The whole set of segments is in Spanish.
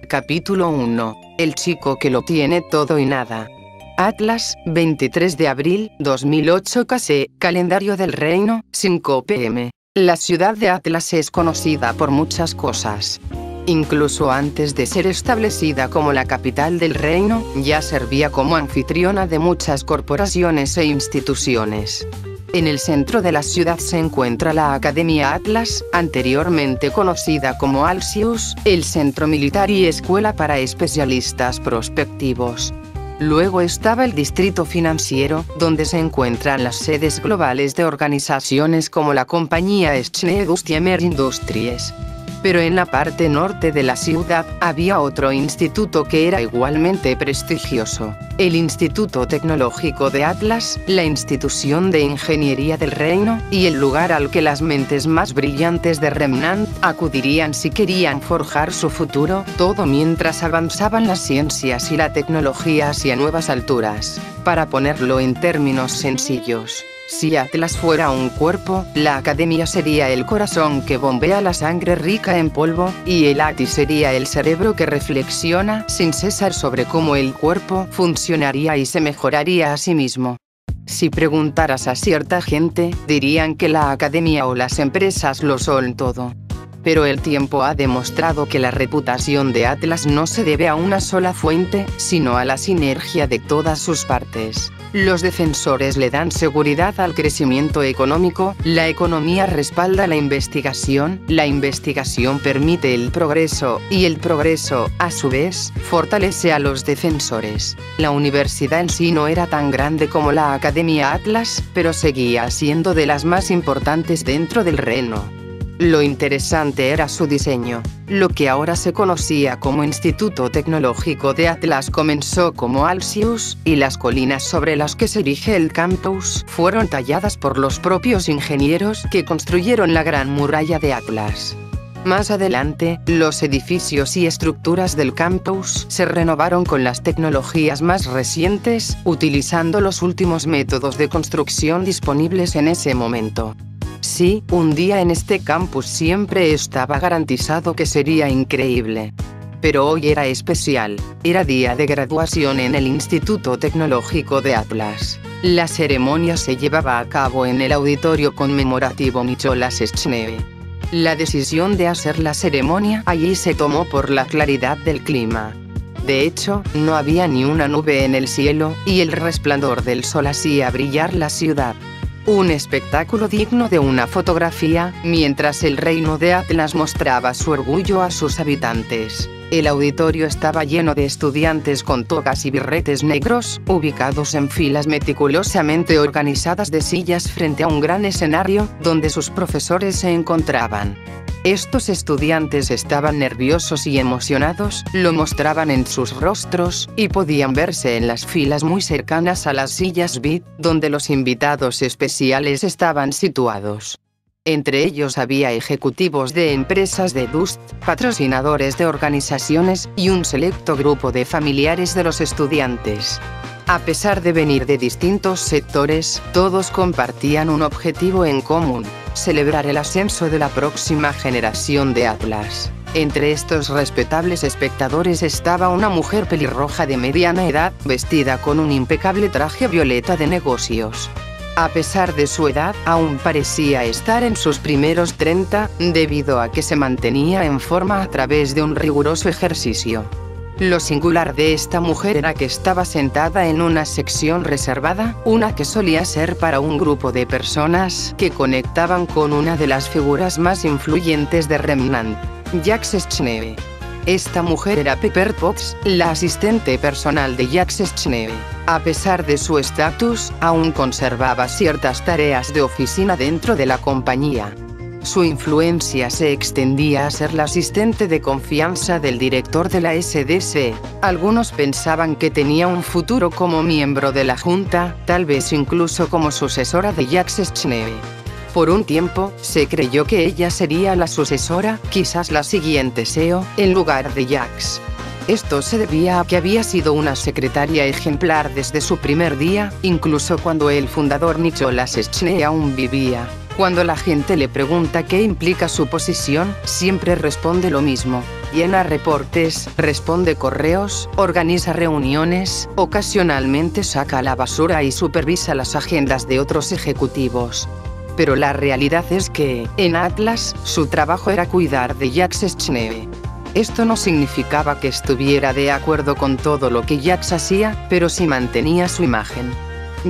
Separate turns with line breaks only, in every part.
Capítulo 1. El chico que lo tiene todo y nada. Atlas, 23 de abril, 2008 KC, calendario del reino, 5 p.m. La ciudad de Atlas es conocida por muchas cosas. Incluso antes de ser establecida como la capital del reino, ya servía como anfitriona de muchas corporaciones e instituciones. En el centro de la ciudad se encuentra la Academia Atlas, anteriormente conocida como Alcius, el centro militar y escuela para especialistas prospectivos. Luego estaba el distrito financiero, donde se encuentran las sedes globales de organizaciones como la compañía Schneider Industries. Pero en la parte norte de la ciudad, había otro instituto que era igualmente prestigioso, el Instituto Tecnológico de Atlas, la institución de ingeniería del reino, y el lugar al que las mentes más brillantes de Remnant acudirían si querían forjar su futuro, todo mientras avanzaban las ciencias y la tecnología hacia nuevas alturas. Para ponerlo en términos sencillos, si Atlas fuera un cuerpo, la academia sería el corazón que bombea la sangre rica en polvo, y el ATI sería el cerebro que reflexiona sin cesar sobre cómo el cuerpo funcionaría y se mejoraría a sí mismo. Si preguntaras a cierta gente, dirían que la academia o las empresas lo son todo. Pero el tiempo ha demostrado que la reputación de Atlas no se debe a una sola fuente, sino a la sinergia de todas sus partes. Los defensores le dan seguridad al crecimiento económico, la economía respalda la investigación permite el progreso, y el progreso, a su vez, fortalece a los defensores. La universidad en sí no era tan grande como la Academia Atlas, pero seguía siendo de las más importantes dentro del reino. Lo interesante era su diseño. Lo que ahora se conocía como Instituto Tecnológico de Atlas comenzó como Alcius, y las colinas sobre las que se erige el campus fueron talladas por los propios ingenieros que construyeron la Gran Muralla de Atlas. Más adelante, los edificios y estructuras del campus se renovaron con las tecnologías más recientes, utilizando los últimos métodos de construcción disponibles en ese momento. Sí, un día en este campus siempre estaba garantizado que sería increíble. Pero hoy era especial. Era día de graduación en el Instituto Tecnológico de Atlas. La ceremonia se llevaba a cabo en el auditorio conmemorativo Nicholas Schnee. La decisión de hacer la ceremonia allí se tomó por la claridad del clima. De hecho, no había ni una nube en el cielo, y el resplandor del sol hacía brillar la ciudad. Un espectáculo digno de una fotografía, mientras el reino de Atlas mostraba su orgullo a sus habitantes. El auditorio estaba lleno de estudiantes con togas y birretes negros, ubicados en filas meticulosamente organizadas de sillas frente a un gran escenario, donde sus profesores se encontraban. Estos estudiantes estaban nerviosos y emocionados, lo mostraban en sus rostros, y podían verse en las filas muy cercanas a las sillas VIP, donde los invitados especiales estaban situados. Entre ellos había ejecutivos de empresas de Dust, patrocinadores de organizaciones, y un selecto grupo de familiares de los estudiantes. A pesar de venir de distintos sectores, todos compartían un objetivo en común: celebrar el ascenso de la próxima generación de Atlas. Entre estos respetables espectadores estaba una mujer pelirroja de mediana edad, vestida con un impecable traje violeta de negocios. A pesar de su edad, aún parecía estar en sus primeros 30, debido a que se mantenía en forma a través de un riguroso ejercicio. Lo singular de esta mujer era que estaba sentada en una sección reservada, una que solía ser para un grupo de personas que conectaban con una de las figuras más influyentes de Remnant, Jax Schnee. Esta mujer era Pepper Potts, la asistente personal de Jax Schnee. A pesar de su estatus, aún conservaba ciertas tareas de oficina dentro de la compañía. Su influencia se extendía a ser la asistente de confianza del director de la SDC. Algunos pensaban que tenía un futuro como miembro de la junta, tal vez incluso como sucesora de Jax Schnee. Por un tiempo, se creyó que ella sería la sucesora, quizás la siguiente CEO, en lugar de Jax. Esto se debía a que había sido una secretaria ejemplar desde su primer día, incluso cuando el fundador Nicholas Schnee aún vivía. Cuando la gente le pregunta qué implica su posición, siempre responde lo mismo: llena reportes, responde correos, organiza reuniones, ocasionalmente saca la basura y supervisa las agendas de otros ejecutivos. Pero la realidad es que, en Atlas, su trabajo era cuidar de Jacques Schneebe. Esto no significaba que estuviera de acuerdo con todo lo que Jacques hacía, pero sí mantenía su imagen.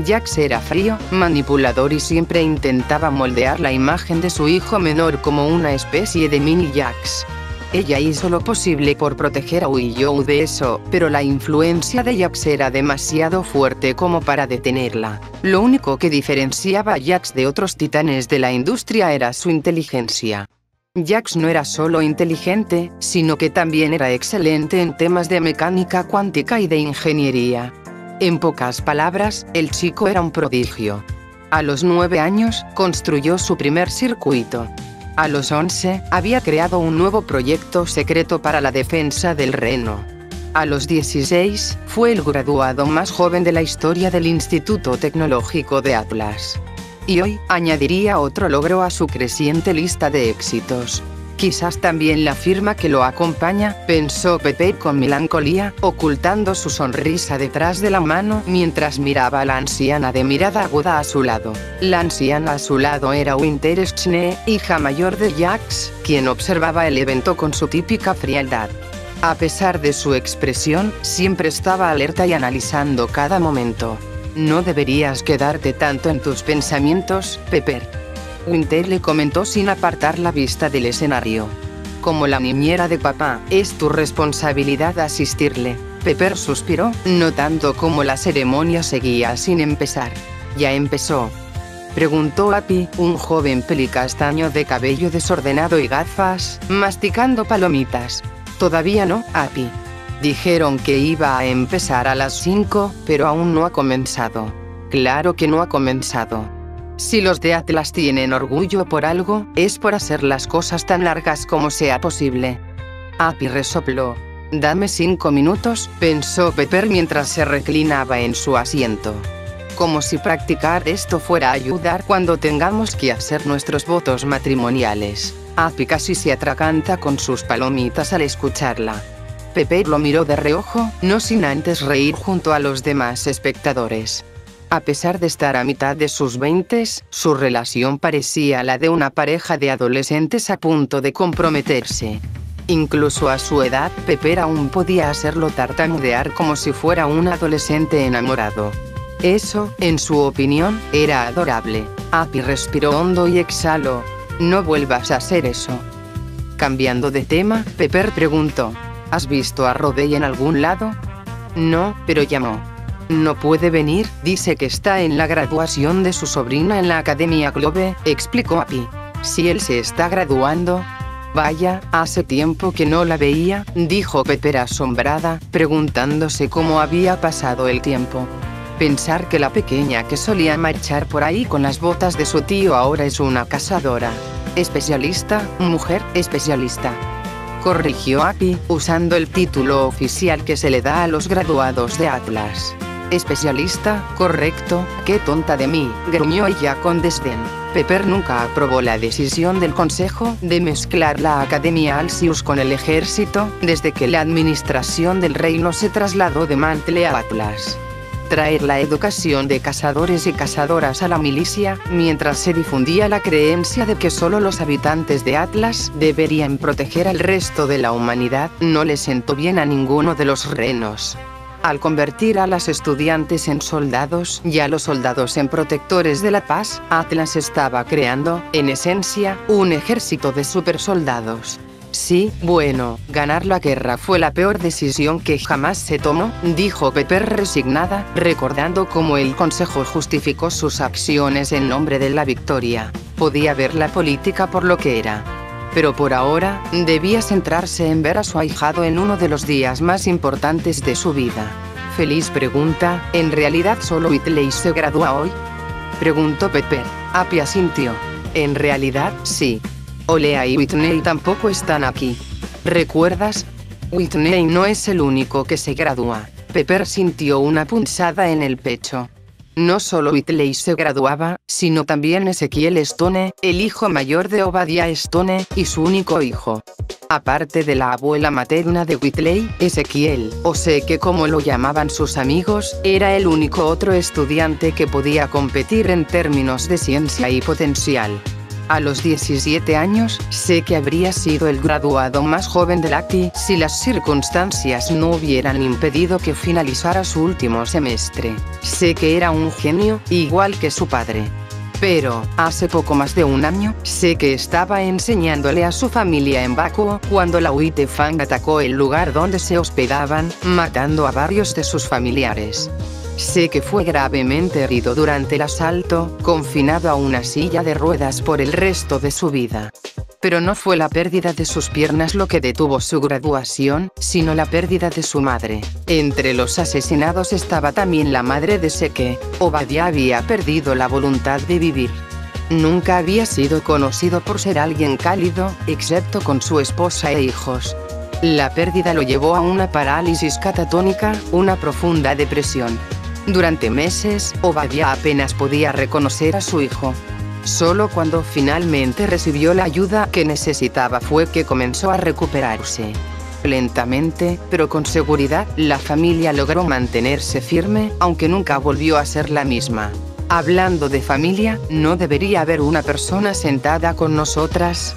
Jacques era frío, manipulador y siempre intentaba moldear la imagen de su hijo menor como una especie de mini Jacques. Ella hizo lo posible por proteger a Willow de eso, pero la influencia de Jacques era demasiado fuerte como para detenerla. Lo único que diferenciaba a Jacques de otros titanes de la industria era su inteligencia. Jacques no era solo inteligente, sino que también era excelente en temas de mecánica cuántica y de ingeniería. En pocas palabras, el chico era un prodigio. A los 9 años, construyó su primer circuito. A los 11, había creado un nuevo proyecto secreto para la defensa del Reno. A los 16, fue el graduado más joven de la historia del Instituto Tecnológico de Atlas. Y hoy, añadiría otro logro a su creciente lista de éxitos. Quizás también la firma que lo acompaña, pensó Pepe con melancolía, ocultando su sonrisa detrás de la mano mientras miraba a la anciana de mirada aguda a su lado. La anciana a su lado era Winter Schneebe, hija mayor de Jacques, quien observaba el evento con su típica frialdad. A pesar de su expresión, siempre estaba alerta y analizando cada momento. No deberías quedarte tanto en tus pensamientos, Pepper. Winter le comentó sin apartar la vista del escenario. Como la niñera de papá, es tu responsabilidad asistirle. Pepper suspiró, notando cómo la ceremonia seguía sin empezar. ¿Ya empezó?, preguntó Appy, un joven pelicastaño de cabello desordenado y gafas, masticando palomitas. Todavía no, Appy. Dijeron que iba a empezar a las 5, pero aún no ha comenzado. Claro que no ha comenzado. Si los de Atlas tienen orgullo por algo, es por hacer las cosas tan largas como sea posible. Appy resopló. Dame 5 minutos, pensó Pepper mientras se reclinaba en su asiento. Como si practicar esto fuera a ayudar cuando tengamos que hacer nuestros votos matrimoniales. Appy casi se atraganta con sus palomitas al escucharla. Pepper lo miró de reojo, no sin antes reír junto a los demás espectadores. A pesar de estar a mitad de sus 20s, su relación parecía la de una pareja de adolescentes a punto de comprometerse. Incluso a su edad, Pepper aún podía hacerlo tartamudear como si fuera un adolescente enamorado. Eso, en su opinión, era adorable. Appy respiró hondo y exhaló. No vuelvas a hacer eso. Cambiando de tema, Pepper preguntó. ¿Has visto a Rodey en algún lado? No, pero llamó. No puede venir, dice que está en la graduación de su sobrina en la Academia Globe, explicó Appy. Si él se está graduando. Vaya, hace tiempo que no la veía, dijo Pepper asombrada, preguntándose cómo había pasado el tiempo. Pensar que la pequeña que solía marchar por ahí con las botas de su tío ahora es una cazadora. Especialista, mujer especialista. Corrigió Appy, usando el título oficial que se le da a los graduados de Atlas. Especialista, correcto, qué tonta de mí, gruñó ella con desdén. Pepper nunca aprobó la decisión del consejo de mezclar la Academia Alcius con el ejército, desde que la administración del reino se trasladó de Mantle a Atlas. Traer la educación de cazadores y cazadoras a la milicia, mientras se difundía la creencia de que solo los habitantes de Atlas deberían proteger al resto de la humanidad, no le sentó bien a ninguno de los renos. Al convertir a las estudiantes en soldados y a los soldados en protectores de la paz, Atlas estaba creando, en esencia, un ejército de supersoldados. Sí, bueno, ganar la guerra fue la peor decisión que jamás se tomó, dijo Pepper resignada, recordando cómo el consejo justificó sus acciones en nombre de la victoria. Podía ver la política por lo que era. Pero por ahora, debía centrarse en ver a su ahijado en uno de los días más importantes de su vida. Feliz pregunta, ¿en realidad solo Whitley se gradúa hoy?, preguntó Pepper. Appy asintió. En realidad, sí. Olea y Whitney tampoco están aquí. ¿Recuerdas? Whitney no es el único que se gradúa. Pepper sintió una punzada en el pecho. No solo Whitley se graduaba, sino también Ezekiel Stone, el hijo mayor de Obadiah Stone, y su único hijo. Aparte de la abuela materna de Whitley, Ezekiel, o Seke como lo llamaban sus amigos, era el único otro estudiante que podía competir en términos de ciencia y potencial. A los 17 años, Seke habría sido el graduado más joven del ACTI si las circunstancias no hubieran impedido que finalizara su último semestre. Seke era un genio, igual que su padre. Pero, hace poco más de un año, Seke estaba enseñándole a su familia en Bakuo cuando la Uitefang atacó el lugar donde se hospedaban, matando a varios de sus familiares. Seke fue gravemente herido durante el asalto, confinado a una silla de ruedas por el resto de su vida. Pero no fue la pérdida de sus piernas lo que detuvo su graduación, sino la pérdida de su madre. Entre los asesinados estaba también la madre de Seke. Obadiah había perdido la voluntad de vivir. Nunca había sido conocido por ser alguien cálido, excepto con su esposa e hijos. La pérdida lo llevó a una parálisis catatónica, una profunda depresión. Durante meses, Obadiah apenas podía reconocer a su hijo. Solo cuando finalmente recibió la ayuda que necesitaba fue que comenzó a recuperarse. Lentamente, pero con seguridad, la familia logró mantenerse firme, aunque nunca volvió a ser la misma. Hablando de familia, ¿no debería haber una persona sentada con nosotras?,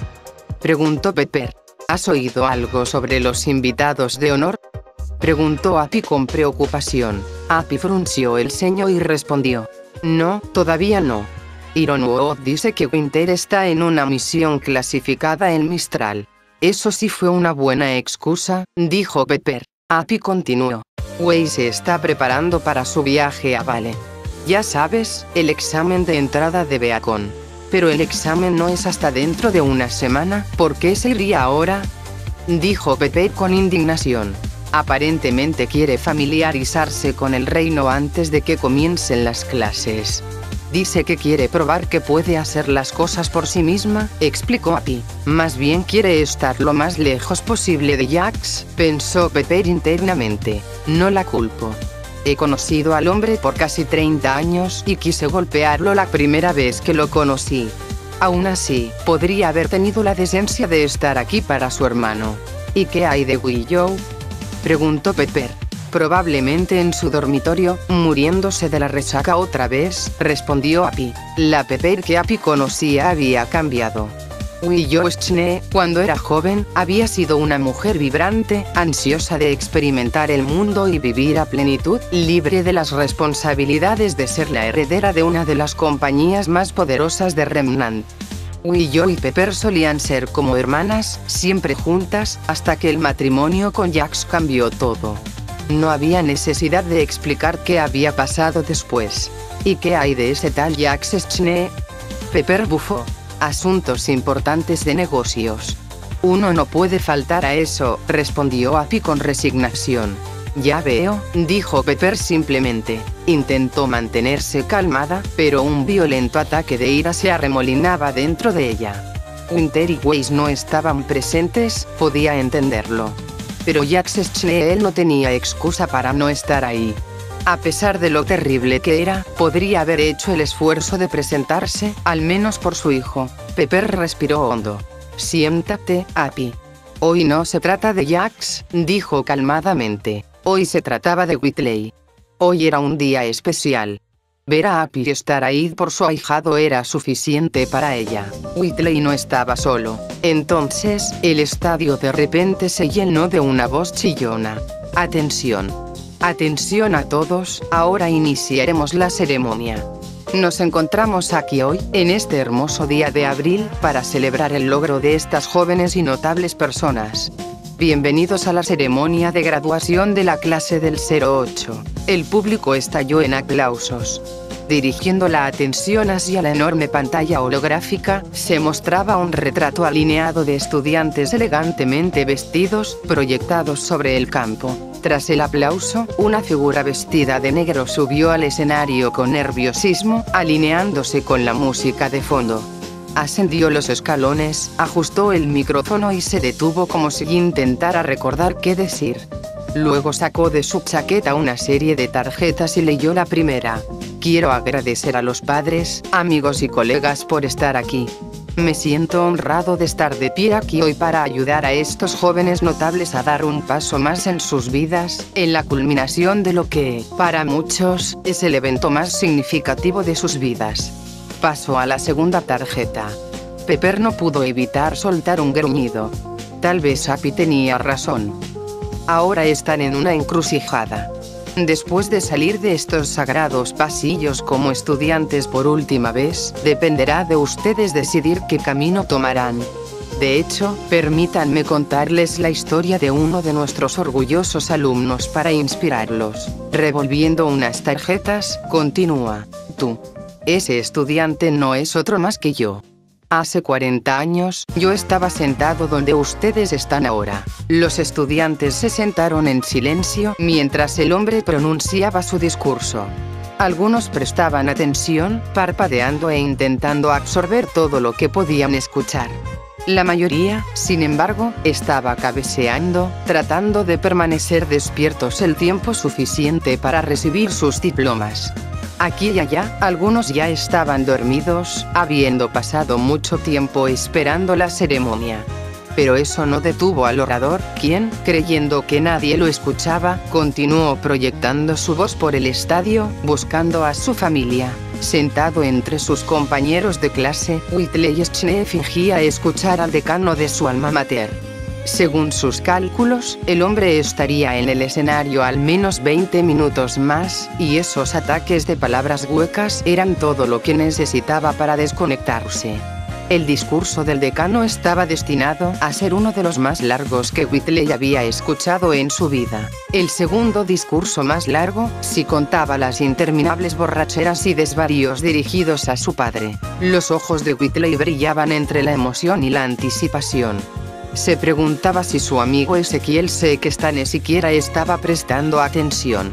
preguntó Pepper. ¿Has oído algo sobre los invitados de honor?, preguntó Appy con preocupación. Appy frunció el ceño y respondió: no, todavía no. Ironwood dice que Winter está en una misión clasificada en Mistral. Eso sí fue una buena excusa, dijo Pepper. Appy continuó: Wei se está preparando para su viaje a Vale. Ya sabes, el examen de entrada de Beacon. Pero el examen no es hasta dentro de una semana. ¿Por qué se iría ahora?, dijo Pepper con indignación. Aparentemente quiere familiarizarse con el reino antes de que comiencen las clases. Dice que quiere probar que puede hacer las cosas por sí misma, explicó Appy. Más bien quiere estar lo más lejos posible de Jax, pensó Pepper internamente. No la culpo. He conocido al hombre por casi 30 años y quise golpearlo la primera vez que lo conocí. Aún así, podría haber tenido la decencia de estar aquí para su hermano. ¿Y qué hay de Guiyou?, preguntó Pepper. Probablemente en su dormitorio, muriéndose de la resaca otra vez, respondió Appy. La Pepper que Appy conocía había cambiado. Guiyou Schne, cuando era joven, había sido una mujer vibrante, ansiosa de experimentar el mundo y vivir a plenitud, libre de las responsabilidades de ser la heredera de una de las compañías más poderosas de Remnant. Guiyou y Pepper solían ser como hermanas, siempre juntas, hasta que el matrimonio con Jax cambió todo. No había necesidad de explicar qué había pasado después. ¿Y qué hay de ese tal Jax Schne?, Pepper bufó. Asuntos importantes de negocios. Uno no puede faltar a eso, respondió Appy con resignación. Ya veo, dijo Pepper simplemente. Intentó mantenerse calmada, pero un violento ataque de ira se arremolinaba dentro de ella. Winter y Weiss no estaban presentes, podía entenderlo. Pero Jax Schne, él no tenía excusa para no estar ahí. A pesar de lo terrible que era, podría haber hecho el esfuerzo de presentarse, al menos por su hijo. Pepper respiró hondo. Siéntate, Appy. Hoy no se trata de Jax, dijo calmadamente. Hoy se trataba de Whitley. Hoy era un día especial. Ver a Appy estar ahí por su ahijado era suficiente para ella. Whitley no estaba solo. Entonces, el estadio de repente se llenó de una voz chillona. Atención. Atención a todos, ahora iniciaremos la ceremonia. Nos encontramos aquí hoy, en este hermoso día de abril, para celebrar el logro de estas jóvenes y notables personas. Bienvenidos a la ceremonia de graduación de la clase del 08. El público estalló en aplausos. Dirigiendo la atención hacia la enorme pantalla holográfica, se mostraba un retrato alineado de estudiantes elegantemente vestidos, proyectados sobre el campo. Tras el aplauso, una figura vestida de negro subió al escenario con nerviosismo, alineándose con la música de fondo. Ascendió los escalones, ajustó el micrófono y se detuvo como si intentara recordar qué decir. Luego sacó de su chaqueta una serie de tarjetas y leyó la primera. Quiero agradecer a los padres, amigos y colegas por estar aquí. Me siento honrado de estar de pie aquí hoy para ayudar a estos jóvenes notables a dar un paso más en sus vidas, en la culminación de lo que, para muchos, es el evento más significativo de sus vidas. Pasó a la segunda tarjeta. Pepper no pudo evitar soltar un gruñido. Tal vez Happy tenía razón. Ahora están en una encrucijada. Después de salir de estos sagrados pasillos como estudiantes por última vez, dependerá de ustedes decidir qué camino tomarán. De hecho, permítanme contarles la historia de uno de nuestros orgullosos alumnos para inspirarlos. Revolviendo unas tarjetas, continúa. Tú. Ese estudiante no es otro más que yo. Hace 40 años, yo estaba sentado donde ustedes están ahora. Los estudiantes se sentaron en silencio mientras el hombre pronunciaba su discurso. Algunos prestaban atención, parpadeando e intentando absorber todo lo que podían escuchar. La mayoría, sin embargo, estaba cabeceando, tratando de permanecer despiertos el tiempo suficiente para recibir sus diplomas. Aquí y allá, algunos ya estaban dormidos, habiendo pasado mucho tiempo esperando la ceremonia. Pero eso no detuvo al orador, quien, creyendo que nadie lo escuchaba, continuó proyectando su voz por el estadio, buscando a su familia. Sentado entre sus compañeros de clase, Whitley Schnee fingía escuchar al decano de su alma mater. Según sus cálculos, el hombre estaría en el escenario al menos 20 minutos más, y esos ataques de palabras huecas eran todo lo que necesitaba para desconectarse. El discurso del decano estaba destinado a ser uno de los más largos que Whitley había escuchado en su vida. El segundo discurso más largo, si contaba las interminables borracheras y desvaríos dirigidos a su padre. Los ojos de Whitley brillaban entre la emoción y la anticipación. Se preguntaba si su amigo Ezequiel Sekesta ni siquiera estaba prestando atención.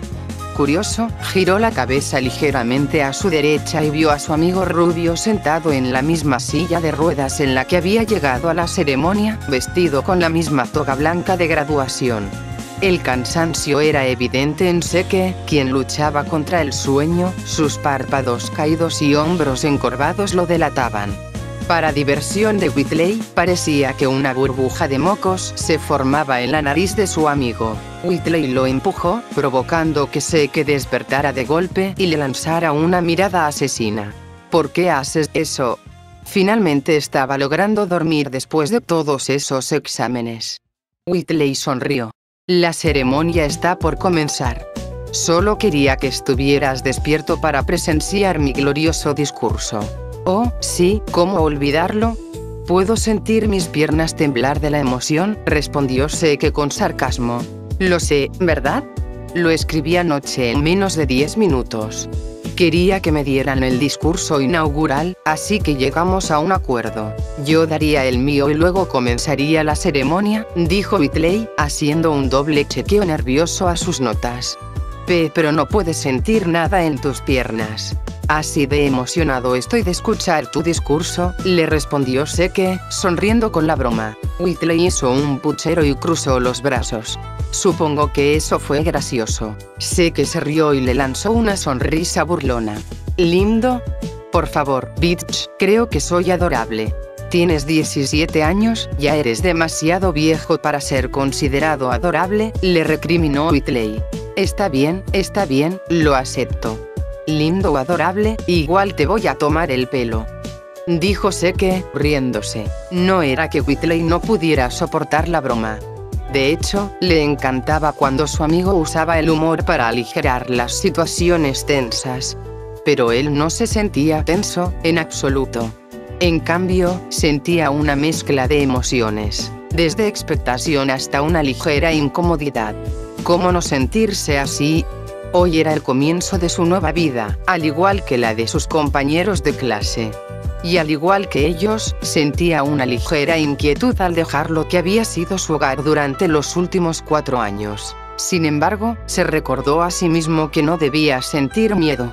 Curioso, giró la cabeza ligeramente a su derecha y vio a su amigo rubio sentado en la misma silla de ruedas en la que había llegado a la ceremonia, vestido con la misma toga blanca de graduación. El cansancio era evidente en Seke, quien luchaba contra el sueño, sus párpados caídos y hombros encorvados lo delataban. Para diversión de Whitley, parecía que una burbuja de mocos se formaba en la nariz de su amigo. Whitley lo empujó, provocando que Seke despertara de golpe y le lanzara una mirada asesina. ¿Por qué haces eso? Finalmente estaba logrando dormir después de todos esos exámenes. Whitley sonrió. La ceremonia está por comenzar. Solo quería que estuvieras despierto para presenciar mi glorioso discurso. Oh, sí, ¿cómo olvidarlo? Puedo sentir mis piernas temblar de la emoción, respondió Seke con sarcasmo. Lo sé, ¿verdad? Lo escribí anoche en menos de 10 minutos. Quería que me dieran el discurso inaugural, así que llegamos a un acuerdo. Yo daría el mío y luego comenzaría la ceremonia, dijo Whitley, haciendo un doble chequeo nervioso a sus notas. Pero no puedes sentir nada en tus piernas. Así de emocionado estoy de escuchar tu discurso, le respondió Seke, sonriendo con la broma. Whitley hizo un puchero y cruzó los brazos. Supongo que eso fue gracioso. Seke se rió y le lanzó una sonrisa burlona. ¿Lindo? Por favor, bitch, creo que soy adorable. Tienes 17 años, ya eres demasiado viejo para ser considerado adorable, le recriminó Whitley. Está bien, lo acepto. Lindo o adorable, igual te voy a tomar el pelo. Dijo Seke, riéndose. No era que Whitley no pudiera soportar la broma. De hecho, le encantaba cuando su amigo usaba el humor para aligerar las situaciones tensas. Pero él no se sentía tenso, en absoluto. En cambio, sentía una mezcla de emociones, desde expectación hasta una ligera incomodidad. ¿Cómo no sentirse así? Hoy era el comienzo de su nueva vida, al igual que la de sus compañeros de clase. Y al igual que ellos, sentía una ligera inquietud al dejar lo que había sido su hogar durante los últimos 4 años. Sin embargo, se recordó a sí mismo que no debía sentir miedo.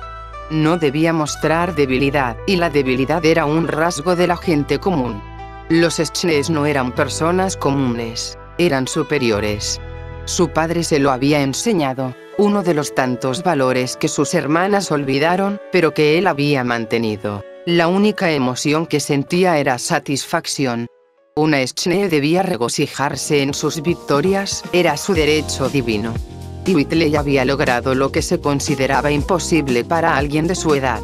No debía mostrar debilidad, y la debilidad era un rasgo de la gente común. Los Schnees no eran personas comunes, eran superiores. Su padre se lo había enseñado, uno de los tantos valores que sus hermanas olvidaron, pero que él había mantenido. La única emoción que sentía era satisfacción. Una Schnee debía regocijarse en sus victorias, era su derecho divino. Y Whitley había logrado lo que se consideraba imposible para alguien de su edad.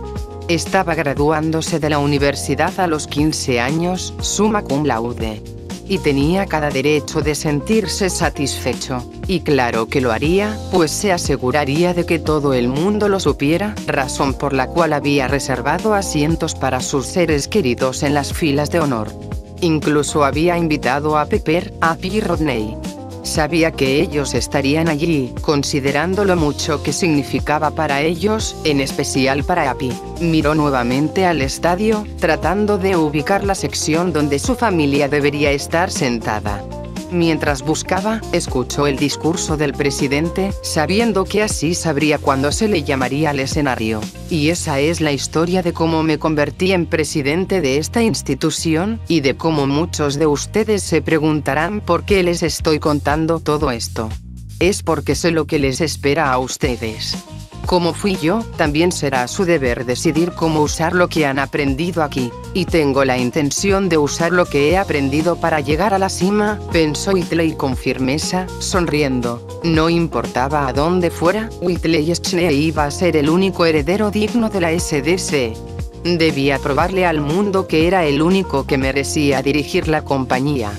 Estaba graduándose de la universidad a los 15 años, summa cum laude. Y tenía cada derecho de sentirse satisfecho. Y claro que lo haría, pues se aseguraría de que todo el mundo lo supiera, razón por la cual había reservado asientos para sus seres queridos en las filas de honor. Incluso había invitado a Pepper, Appy y Rodney. Sabía que ellos estarían allí, considerando lo mucho que significaba para ellos, en especial para Appy. Miró nuevamente al estadio, tratando de ubicar la sección donde su familia debería estar sentada. Mientras buscaba, escuchó el discurso del presidente, sabiendo que así sabría cuándo se le llamaría al escenario. Y esa es la historia de cómo me convertí en presidente de esta institución, y de cómo muchos de ustedes se preguntarán por qué les estoy contando todo esto. Es porque sé lo que les espera a ustedes. Como fui yo, también será su deber decidir cómo usar lo que han aprendido aquí. Y tengo la intención de usar lo que he aprendido para llegar a la cima, pensó Whitley con firmeza, sonriendo. No importaba a dónde fuera, Whitley Schnee iba a ser el único heredero digno de la SDC. Debía probarle al mundo que era el único que merecía dirigir la compañía.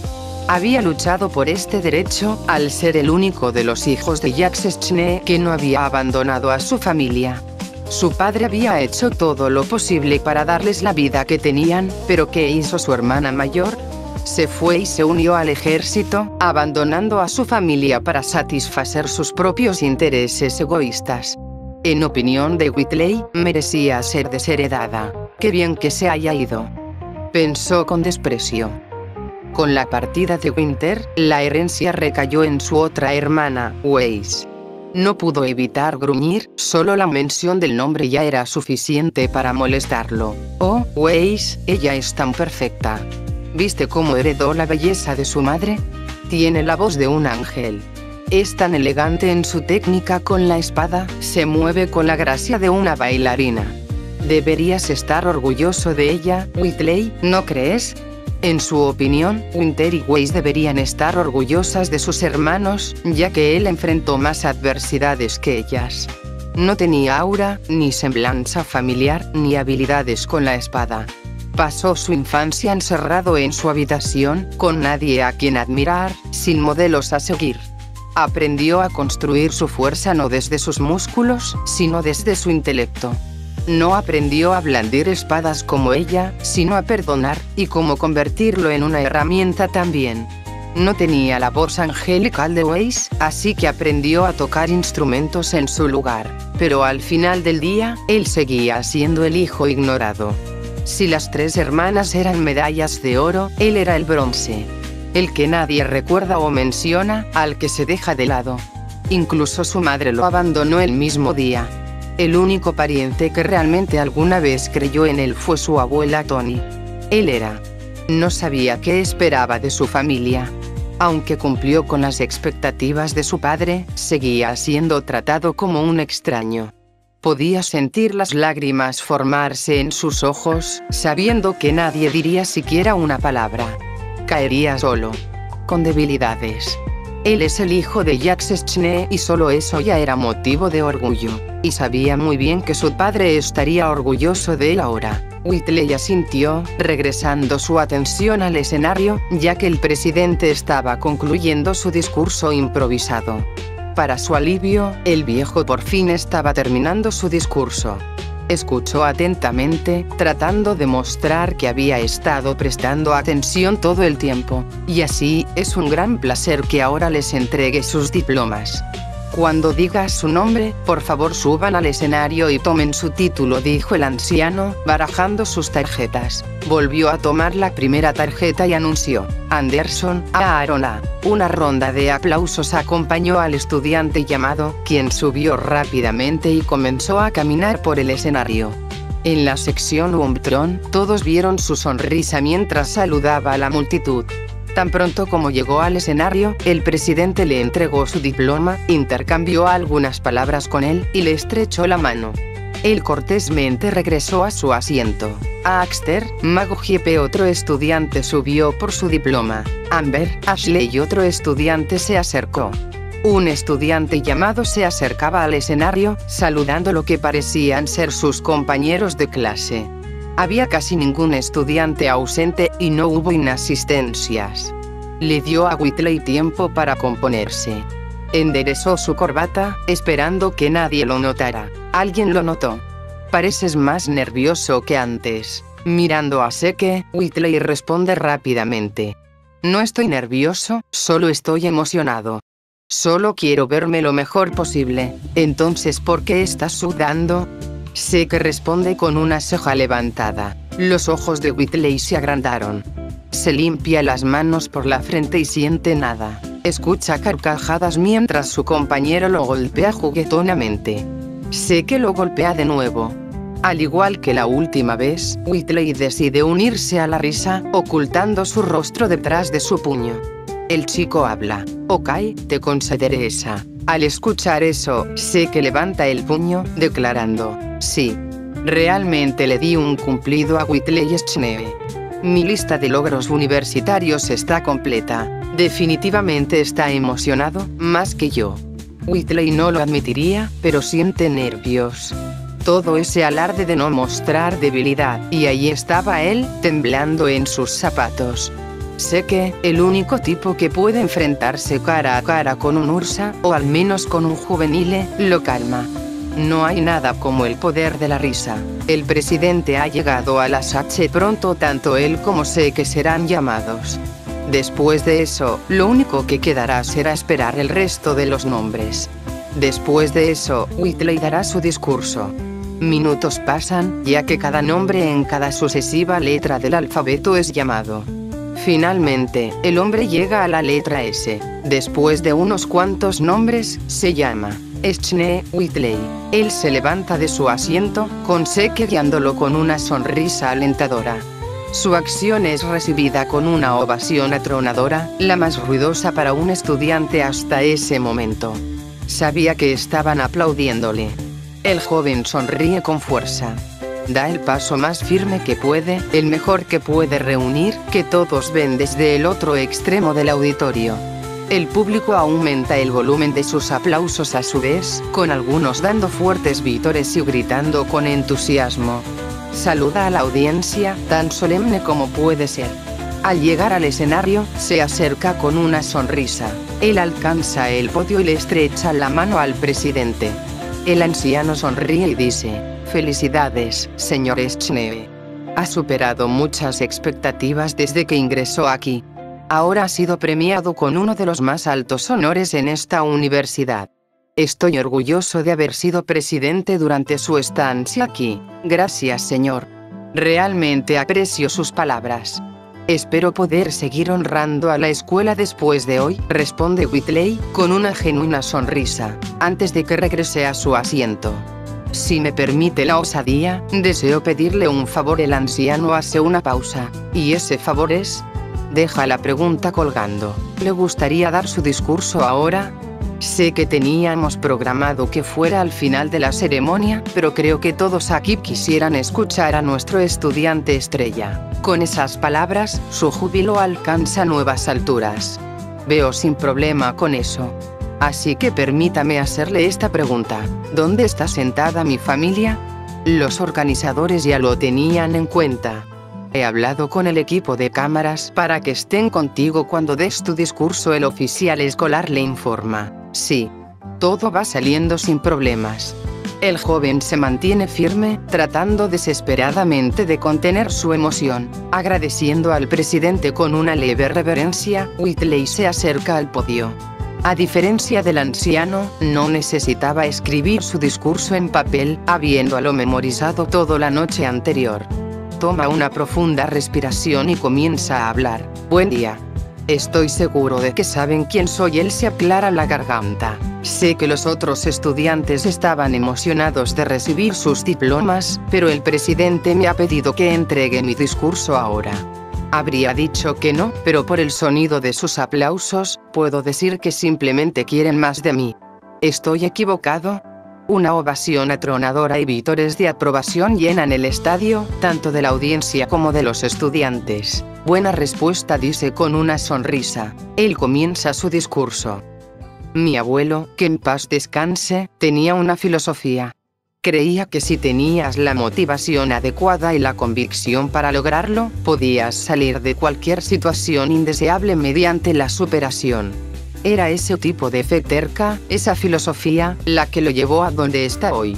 Había luchado por este derecho, al ser el único de los hijos de Jacques Schnee que no había abandonado a su familia. Su padre había hecho todo lo posible para darles la vida que tenían, pero ¿qué hizo su hermana mayor? Se fue y se unió al ejército, abandonando a su familia para satisfacer sus propios intereses egoístas. En opinión de Whitley, merecía ser desheredada. Qué bien que se haya ido, pensó con desprecio. Con la partida de Winter, la herencia recayó en su otra hermana, Weiss. No pudo evitar gruñir, solo la mención del nombre ya era suficiente para molestarlo. Oh, Weiss, ella es tan perfecta. ¿Viste cómo heredó la belleza de su madre? Tiene la voz de un ángel. Es tan elegante en su técnica con la espada, se mueve con la gracia de una bailarina. Deberías estar orgulloso de ella, Whitley, ¿no crees? En su opinión, Winter y Weiss deberían estar orgullosas de sus hermanos, ya que él enfrentó más adversidades que ellas. No tenía aura, ni semblanza familiar, ni habilidades con la espada. Pasó su infancia encerrado en su habitación, con nadie a quien admirar, sin modelos a seguir. Aprendió a construir su fuerza no desde sus músculos, sino desde su intelecto. No aprendió a blandir espadas como ella, sino a perdonar, y cómo convertirlo en una herramienta también. No tenía la voz angelical de Weiss, así que aprendió a tocar instrumentos en su lugar. Pero al final del día, él seguía siendo el hijo ignorado. Si las tres hermanas eran medallas de oro, él era el bronce. El que nadie recuerda o menciona, al que se deja de lado. Incluso su madre lo abandonó el mismo día. El único pariente que realmente alguna vez creyó en él fue su abuela Toni. No sabía qué esperaba de su familia. Aunque cumplió con las expectativas de su padre, seguía siendo tratado como un extraño. Podía sentir las lágrimas formarse en sus ojos, sabiendo que nadie diría siquiera una palabra. Caería solo, con debilidades. Él es el hijo de Jacques Schnee y solo eso ya era motivo de orgullo. Y sabía muy bien que su padre estaría orgulloso de él ahora. Whitley asintió, regresando su atención al escenario, ya que el presidente estaba concluyendo su discurso improvisado. Para su alivio, el viejo por fin estaba terminando su discurso. Escuchó atentamente, tratando de mostrar que había estado prestando atención todo el tiempo. Y así, es un gran placer que ahora les entregue sus diplomas. Cuando diga su nombre, por favor suban al escenario y tomen su título, dijo el anciano, barajando sus tarjetas. Volvió a tomar la primera tarjeta y anunció: Anderson Aaron A. Una ronda de aplausos acompañó al estudiante llamado, quien subió rápidamente y comenzó a caminar por el escenario. En la sección Umbtron, todos vieron su sonrisa mientras saludaba a la multitud. Tan pronto como llegó al escenario, el presidente le entregó su diploma, intercambió algunas palabras con él, y le estrechó la mano. Él cortésmente regresó a su asiento. Axter, Mago GP, otro estudiante subió por su diploma. Amber, Ashley y otro estudiante se acercó. Un estudiante llamado se acercaba al escenario, saludando lo que parecían ser sus compañeros de clase. Había casi ningún estudiante ausente y no hubo inasistencias. Le dio a Whitley tiempo para componerse. Enderezó su corbata, esperando que nadie lo notara. Alguien lo notó. Pareces más nervioso que antes. Mirando a Seke, Whitley responde rápidamente. No estoy nervioso, solo estoy emocionado. Solo quiero verme lo mejor posible. Entonces, ¿por qué estás sudando? Seke responde con una ceja levantada. Los ojos de Whitley se agrandaron. Se limpia las manos por la frente y siente nada. Escucha carcajadas mientras su compañero lo golpea juguetonamente. Seke lo golpea de nuevo. Al igual que la última vez, Whitley decide unirse a la risa, ocultando su rostro detrás de su puño. El chico habla. Ok, te concederé esa. Al escuchar eso, Seke levanta el puño, declarando. Sí. Realmente le di un cumplido a Whitley Schnee. Mi lista de logros universitarios está completa. Definitivamente está emocionado, más que yo. Whitley no lo admitiría, pero siente nervios. Todo ese alarde de no mostrar debilidad, y ahí estaba él, temblando en sus zapatos. Seke, el único tipo que puede enfrentarse cara a cara con un Ursa, o al menos con un juvenile, lo calma. No hay nada como el poder de la risa. El presidente ha llegado a las H pronto, tanto él como Seke serán llamados. Después de eso, lo único que quedará será esperar el resto de los nombres. Después de eso, Whitley dará su discurso. Minutos pasan, ya que cada nombre en cada sucesiva letra del alfabeto es llamado. Finalmente, el hombre llega a la letra S. Después de unos cuantos nombres, se llama Schnee Whitley. Él se levanta de su asiento, con Seke guiándolo con una sonrisa alentadora. Su acción es recibida con una ovación atronadora, la más ruidosa para un estudiante hasta ese momento. Sabía que estaban aplaudiéndole. El joven sonríe con fuerza. Da el paso más firme que puede, el mejor que puede reunir, que todos ven desde el otro extremo del auditorio. El público aumenta el volumen de sus aplausos a su vez, con algunos dando fuertes vítores y gritando con entusiasmo. Saluda a la audiencia, tan solemne como puede ser. Al llegar al escenario, se acerca con una sonrisa. Él alcanza el podio y le estrecha la mano al presidente. El anciano sonríe y dice: «Felicidades, señor Schnee. Ha superado muchas expectativas desde que ingresó aquí. Ahora ha sido premiado con uno de los más altos honores en esta universidad. Estoy orgulloso de haber sido presidente durante su estancia aquí. Gracias, señor. Realmente aprecio sus palabras. Espero poder seguir honrando a la escuela después de hoy», responde Whitley, con una genuina sonrisa, antes de que regrese a su asiento. «Si me permite la osadía, deseo pedirle un favor». El anciano hace una pausa. «¿Y ese favor es?». Deja la pregunta colgando. ¿Le gustaría dar su discurso ahora? Sé que teníamos programado que fuera al final de la ceremonia, pero creo que todos aquí quisieran escuchar a nuestro estudiante estrella. Con esas palabras, su júbilo alcanza nuevas alturas. Veo sin problema con eso. Así que permítame hacerle esta pregunta. ¿Dónde está sentada mi familia? Los organizadores ya lo tenían en cuenta. He hablado con el equipo de cámaras para que estén contigo cuando des tu discurso. El oficial escolar le informa. Sí. Todo va saliendo sin problemas. El joven se mantiene firme, tratando desesperadamente de contener su emoción. Agradeciendo al presidente con una leve reverencia, Whitley se acerca al podio. A diferencia del anciano, no necesitaba escribir su discurso en papel, habiéndolo memorizado toda la noche anterior. Toma una profunda respiración y comienza a hablar. Buen día. Estoy seguro de que saben quién soy. Él se aclara la garganta. Sé que los otros estudiantes estaban emocionados de recibir sus diplomas, pero el presidente me ha pedido que entregue mi discurso ahora. Habría dicho que no, pero por el sonido de sus aplausos, puedo decir que simplemente quieren más de mí. ¿Estoy equivocado? Una ovación atronadora y vítores de aprobación llenan el estadio, tanto de la audiencia como de los estudiantes. Buena respuesta, dice con una sonrisa. Él comienza su discurso. Mi abuelo, que en paz descanse, tenía una filosofía. Creía que si tenías la motivación adecuada y la convicción para lograrlo, podías salir de cualquier situación indeseable mediante la superación. Era ese tipo de fe terca, esa filosofía, la que lo llevó a donde está hoy.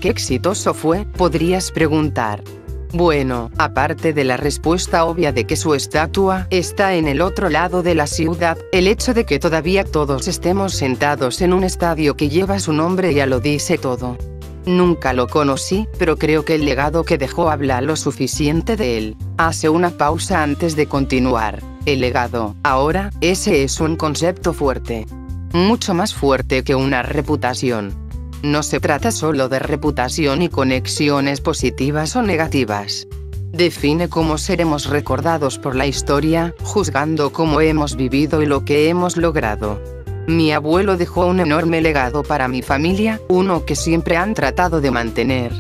¿Qué exitoso fue?, podrías preguntar. Bueno, aparte de la respuesta obvia de que su estatua está en el otro lado de la ciudad, el hecho de que todavía todos estemos sentados en un estadio que lleva su nombre ya lo dice todo. Nunca lo conocí, pero creo que el legado que dejó habla lo suficiente de él. Hace una pausa antes de continuar. El legado, ahora, ese es un concepto fuerte. Mucho más fuerte que una reputación. No se trata solo de reputación y conexiones positivas o negativas. Define cómo seremos recordados por la historia, juzgando cómo hemos vivido y lo que hemos logrado. Mi abuelo dejó un enorme legado para mi familia, uno que siempre han tratado de mantener.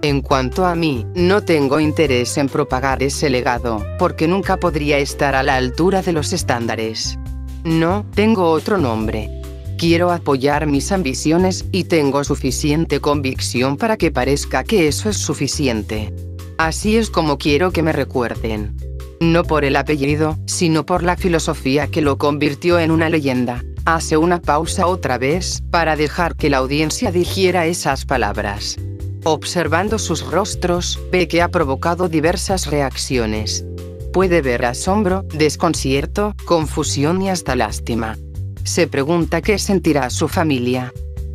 En cuanto a mí, no tengo interés en propagar ese legado, porque nunca podría estar a la altura de los estándares. No, tengo otro nombre. Quiero apoyar mis ambiciones, y tengo suficiente convicción para que parezca que eso es suficiente. Así es como quiero que me recuerden. No por el apellido, sino por la filosofía que lo convirtió en una leyenda. Hace una pausa otra vez, para dejar que la audiencia digiera esas palabras. Observando sus rostros, ve que ha provocado diversas reacciones. Puede ver asombro, desconcierto, confusión y hasta lástima. Se pregunta qué sentirá su familia.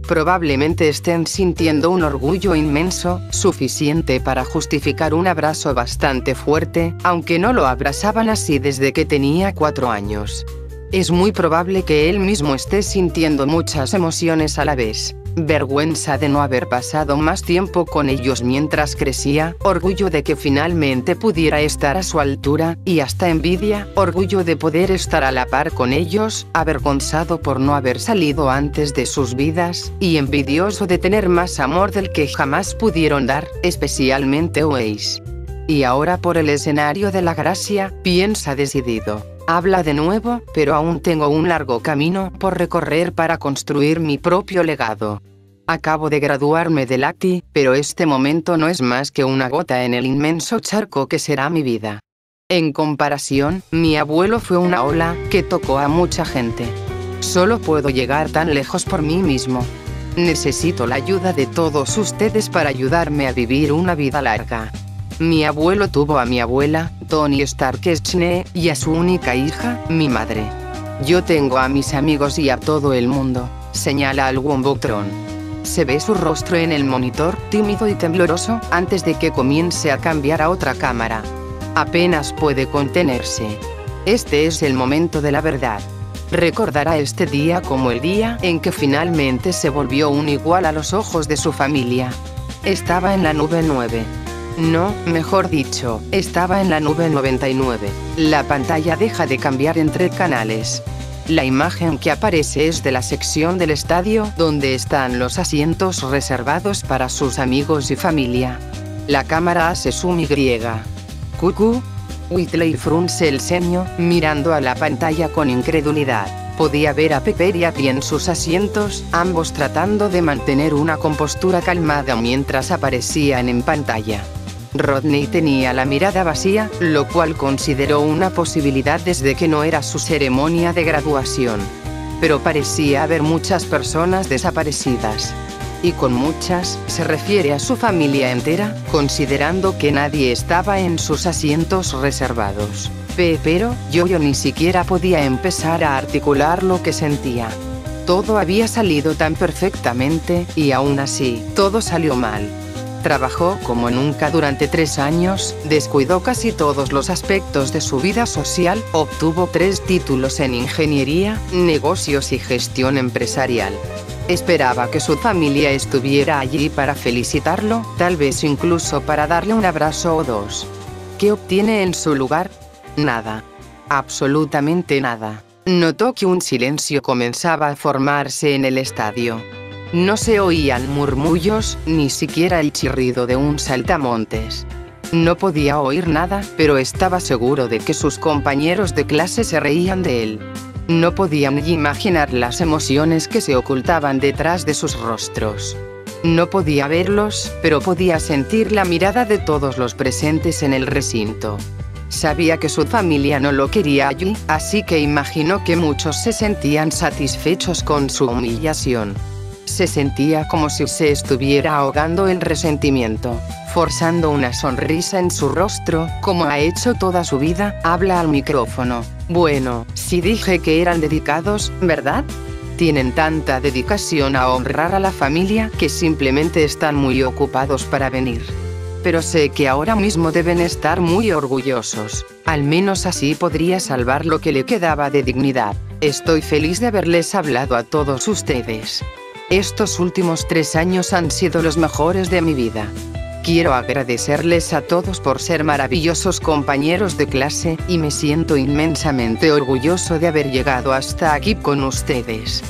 Probablemente estén sintiendo un orgullo inmenso, suficiente para justificar un abrazo bastante fuerte, aunque no lo abrazaban así desde que tenía 4 años. Es muy probable que él mismo esté sintiendo muchas emociones a la vez. Vergüenza de no haber pasado más tiempo con ellos mientras crecía, orgullo de que finalmente pudiera estar a su altura, y hasta envidia, orgullo de poder estar a la par con ellos, avergonzado por no haber salido antes de sus vidas, y envidioso de tener más amor del que jamás pudieron dar, especialmente Oasis. Y ahora por el escenario de la gracia, piensa decidido. Habla de nuevo, pero aún tengo un largo camino por recorrer para construir mi propio legado. Acabo de graduarme del ACTI, pero este momento no es más que una gota en el inmenso charco que será mi vida. En comparación, mi abuelo fue una ola que tocó a mucha gente. Solo puedo llegar tan lejos por mí mismo. Necesito la ayuda de todos ustedes para ayudarme a vivir una vida larga. Mi abuelo tuvo a mi abuela, Toni Stark Schne, y a su única hija, mi madre. Yo tengo a mis amigos y a todo el mundo, señala al Wombotron. Se ve su rostro en el monitor, tímido y tembloroso, antes de que comience a cambiar a otra cámara. Apenas puede contenerse. Este es el momento de la verdad. Recordará este día como el día en que finalmente se volvió un igual a los ojos de su familia. Estaba en la nube 9. No, mejor dicho, estaba en la nube 99. La pantalla deja de cambiar entre canales. La imagen que aparece es de la sección del estadio donde están los asientos reservados para sus amigos y familia. La cámara hace zoom y. Cucú. Whitley frunce el ceño, mirando a la pantalla con incredulidad. Podía ver a Pepper y a Pi en sus asientos, ambos tratando de mantener una compostura calmada mientras aparecían en pantalla. Rodney tenía la mirada vacía, lo cual consideró una posibilidad desde que no era su ceremonia de graduación. Pero parecía haber muchas personas desaparecidas. Y con muchas, se refiere a su familia entera, considerando que nadie estaba en sus asientos reservados. Pero, yo ni siquiera podía empezar a articular lo que sentía. Todo había salido tan perfectamente, y aún así, todo salió mal. Trabajó como nunca durante 3 años, descuidó casi todos los aspectos de su vida social, obtuvo 3 títulos en ingeniería, negocios y gestión empresarial. Esperaba que su familia estuviera allí para felicitarlo, tal vez incluso para darle un abrazo o 2. ¿Qué obtiene en su lugar? Nada. Absolutamente nada. Notó que un silencio comenzaba a formarse en el estadio. No se oían murmullos, ni siquiera el chirrido de un saltamontes. No podía oír nada, pero estaba seguro de que sus compañeros de clase se reían de él. No podía ni imaginar las emociones que se ocultaban detrás de sus rostros. No podía verlos, pero podía sentir la mirada de todos los presentes en el recinto. Sabía que su familia no lo quería allí, así que imaginó que muchos se sentían satisfechos con su humillación. Se sentía como si se estuviera ahogando el resentimiento, forzando una sonrisa en su rostro, como ha hecho toda su vida. Habla al micrófono. Bueno, si dije que eran dedicados, ¿verdad? Tienen tanta dedicación a honrar a la familia que simplemente están muy ocupados para venir. Pero sé que ahora mismo deben estar muy orgullosos. Al menos así podría salvar lo que le quedaba de dignidad. Estoy feliz de haberles hablado a todos ustedes. Estos últimos 3 años han sido los mejores de mi vida. Quiero agradecerles a todos por ser maravillosos compañeros de clase, y me siento inmensamente orgulloso de haber llegado hasta aquí con ustedes.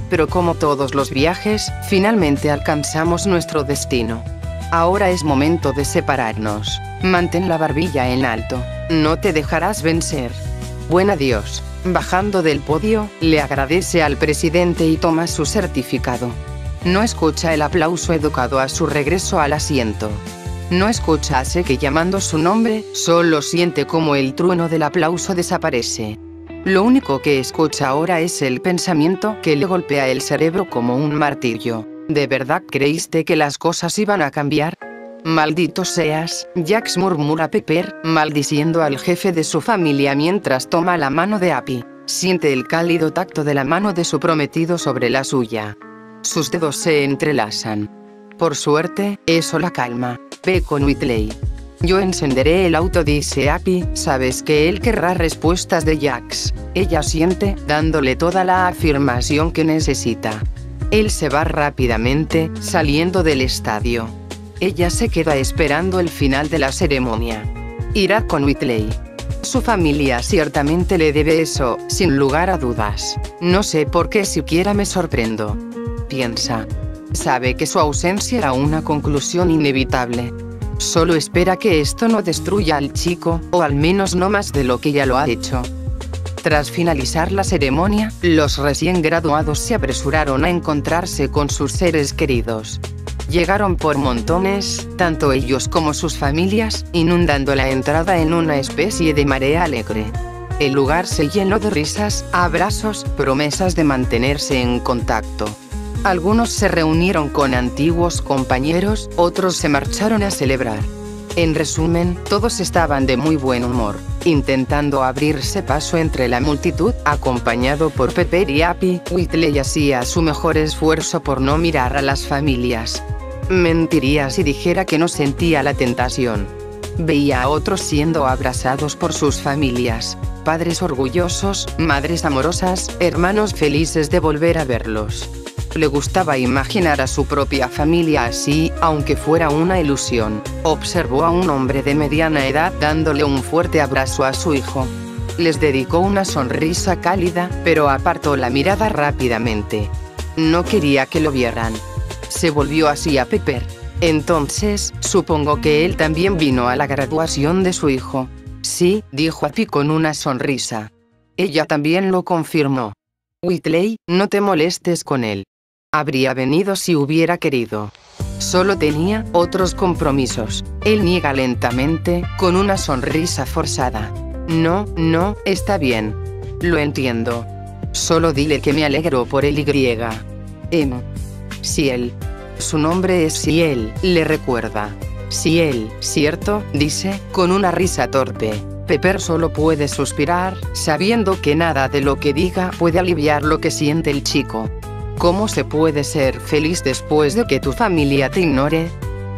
Pero como todos los viajes, finalmente alcanzamos nuestro destino. Ahora es momento de separarnos. Mantén la barbilla en alto. No te dejarás vencer. Buen adiós. Bajando del podio, le agradece al presidente y toma su certificado. No escucha el aplauso educado a su regreso al asiento. No escucha a Seki llamando su nombre, solo siente como el trueno del aplauso desaparece. Lo único que escucha ahora es el pensamiento que le golpea el cerebro como un martillo. ¿De verdad creíste que las cosas iban a cambiar? Maldito seas, Jax, murmura Pepper, maldiciendo al jefe de su familia mientras toma la mano de Abby. Siente el cálido tacto de la mano de su prometido sobre la suya. Sus dedos se entrelazan. Por suerte, eso la calma. Ve con Whitley. Yo encenderé el auto, dice Abby. Sabes que él querrá respuestas de Jax. Ella siente, dándole toda la afirmación que necesita. Él se va rápidamente, saliendo del estadio. Ella se queda esperando el final de la ceremonia. Irá con Whitley. Su familia ciertamente le debe eso, sin lugar a dudas. No sé por qué siquiera me sorprendo. Piensa. Sabe que su ausencia era una conclusión inevitable. Solo espera que esto no destruya al chico, o al menos no más de lo que ya lo ha hecho. Tras finalizar la ceremonia, los recién graduados se apresuraron a encontrarse con sus seres queridos. Llegaron por montones, tanto ellos como sus familias, inundando la entrada en una especie de marea alegre. El lugar se llenó de risas, abrazos, promesas de mantenerse en contacto. Algunos se reunieron con antiguos compañeros, otros se marcharon a celebrar. En resumen, todos estaban de muy buen humor, intentando abrirse paso entre la multitud, acompañado por Pepper y Abby. Whitley hacía su mejor esfuerzo por no mirar a las familias. Mentiría si dijera que no sentía la tentación. Veía a otros siendo abrazados por sus familias, padres orgullosos, madres amorosas, hermanos felices de volver a verlos. Le gustaba imaginar a su propia familia así, aunque fuera una ilusión. Observó a un hombre de mediana edad dándole un fuerte abrazo a su hijo. Les dedicó una sonrisa cálida, pero apartó la mirada rápidamente. No quería que lo vieran. Se volvió hacia Pepper. Entonces, supongo que él también vino a la graduación de su hijo. Sí, dijo Abby con una sonrisa. Ella también lo confirmó. Whitley, no te molestes con él. Habría venido si hubiera querido. Solo tenía otros compromisos. Él niega lentamente, con una sonrisa forzada. No, está bien. Lo entiendo. Solo dile que me alegro por él. Ciel. Su nombre es Ciel, le recuerda. Ciel, ¿cierto?, dice, con una risa torpe. Pepper solo puede suspirar, sabiendo que nada de lo que diga puede aliviar lo que siente el chico. ¿Cómo se puede ser feliz después de que tu familia te ignore?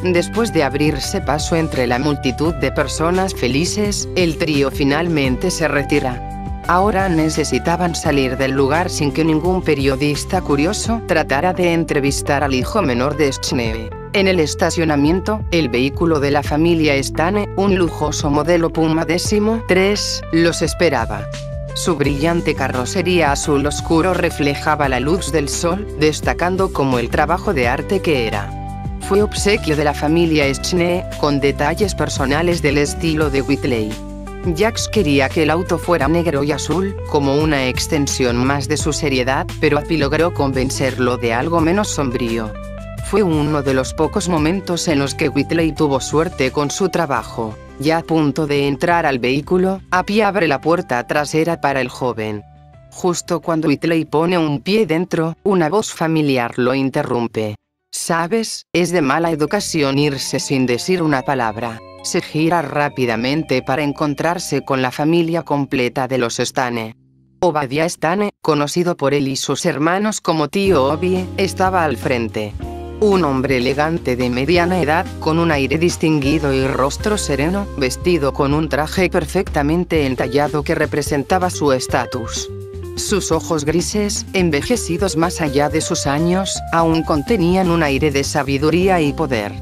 Después de abrirse paso entre la multitud de personas felices, el trío finalmente se retira. Ahora necesitaban salir del lugar sin que ningún periodista curioso tratara de entrevistar al hijo menor de Schnee. En el estacionamiento, el vehículo de la familia Stane, un lujoso modelo Puma X3, los esperaba. Su brillante carrocería azul oscuro reflejaba la luz del sol, destacando como el trabajo de arte que era. Fue obsequio de la familia Schnee, con detalles personales del estilo de Whitley. Jacques quería que el auto fuera negro y azul, como una extensión más de su seriedad, pero Api logró convencerlo de algo menos sombrío. Fue uno de los pocos momentos en los que Whitley tuvo suerte con su trabajo. Ya a punto de entrar al vehículo, Api abre la puerta trasera para el joven. Justo cuando Whitley pone un pie dentro, una voz familiar lo interrumpe. «Sabes, es de mala educación irse sin decir una palabra». Se gira rápidamente para encontrarse con la familia completa de los Stane. Obadiah Stane, conocido por él y sus hermanos como tío Obie, estaba al frente. Un hombre elegante de mediana edad, con un aire distinguido y rostro sereno, vestido con un traje perfectamente entallado que representaba su estatus. Sus ojos grises, envejecidos más allá de sus años, aún contenían un aire de sabiduría y poder.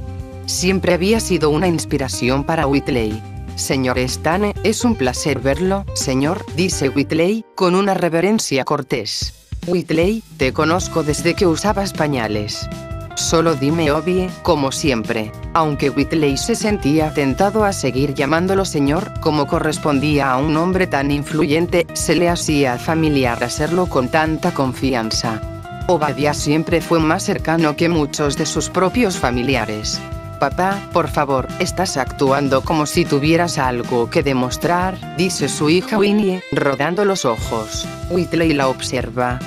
Siempre había sido una inspiración para Whitley. «Señor Stane, es un placer verlo, señor», dice Whitley, con una reverencia cortés. «Whitley, te conozco desde que usabas pañales». «Solo dime Obie», como siempre. Aunque Whitley se sentía tentado a seguir llamándolo señor, como correspondía a un hombre tan influyente, se le hacía familiar hacerlo con tanta confianza. Obadiah siempre fue más cercano que muchos de sus propios familiares. «Papá, por favor, estás actuando como si tuvieras algo que demostrar», dice su hija Winnie, rodando los ojos. Whitley la observa.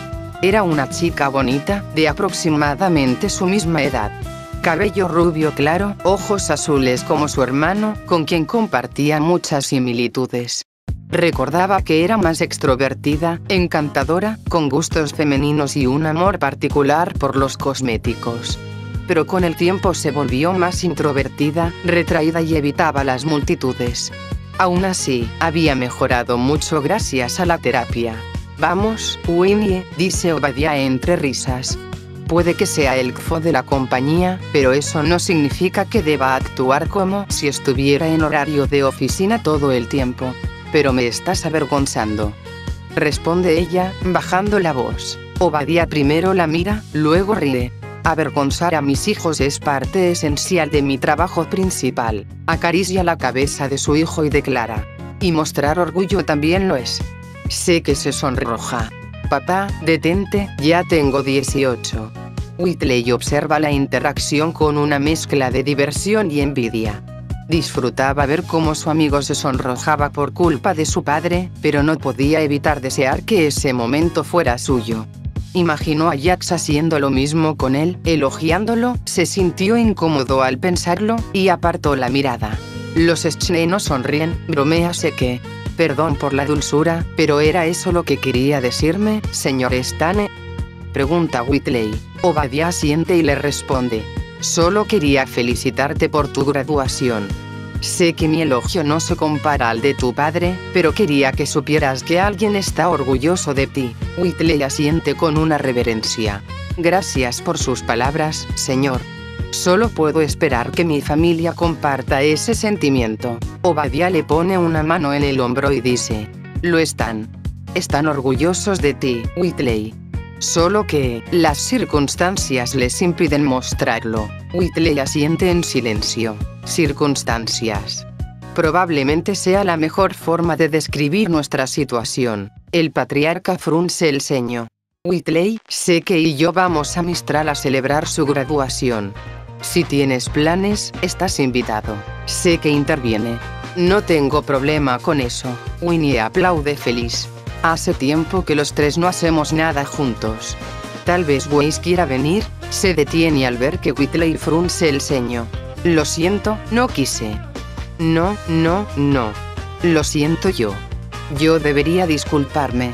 Era una chica bonita, de aproximadamente su misma edad. Cabello rubio claro, ojos azules como su hermano, con quien compartía muchas similitudes. Recordaba que era más extrovertida, encantadora, con gustos femeninos y un amor particular por los cosméticos. Pero con el tiempo se volvió más introvertida, retraída y evitaba las multitudes. Aún así, había mejorado mucho gracias a la terapia. «Vamos, Winnie», dice Obadiah entre risas. Puede que sea el CFO de la compañía, pero eso no significa que deba actuar como si estuviera en horario de oficina todo el tiempo. «Pero me estás avergonzando», responde ella, bajando la voz. Obadiah primero la mira, luego ríe. «Avergonzar a mis hijos es parte esencial de mi trabajo principal». Acaricia la cabeza de su hijo y declara. «Y mostrar orgullo también lo es». Sé que se sonroja. «Papá, detente, ya tengo 18». Whitley observa la interacción con una mezcla de diversión y envidia. Disfrutaba ver cómo su amigo se sonrojaba por culpa de su padre, pero no podía evitar desear que ese momento fuera suyo. Imaginó a Jacques haciendo lo mismo con él, elogiándolo, se sintió incómodo al pensarlo, y apartó la mirada. «Los Schnee no sonríen», bromea que. «Perdón por la dulzura, pero ¿era eso lo que quería decirme, señor Stane?», pregunta Whitley. Obadiah asiente y le responde. «Solo quería felicitarte por tu graduación. Sé que mi elogio no se compara al de tu padre, pero quería que supieras que alguien está orgulloso de ti». Whitley asiente con una reverencia. «Gracias por sus palabras, señor. Solo puedo esperar que mi familia comparta ese sentimiento». Obadiah le pone una mano en el hombro y dice. «Lo están. Están orgullosos de ti, Whitley. Solo que, las circunstancias les impiden mostrarlo». Whitley asiente en silencio. «Circunstancias. Probablemente sea la mejor forma de describir nuestra situación». El patriarca frunce el ceño. «Whitley, sé que y yo vamos a Mistral a celebrar su graduación. Si tienes planes, estás invitado». Sé que interviene. «No tengo problema con eso». Winnie aplaude feliz. «Hace tiempo que los tres no hacemos nada juntos. Tal vez Weiss quiera venir». Se detiene al ver que Whitley frunce el ceño. «Lo siento, no quise». «No. Lo siento yo. Yo debería disculparme».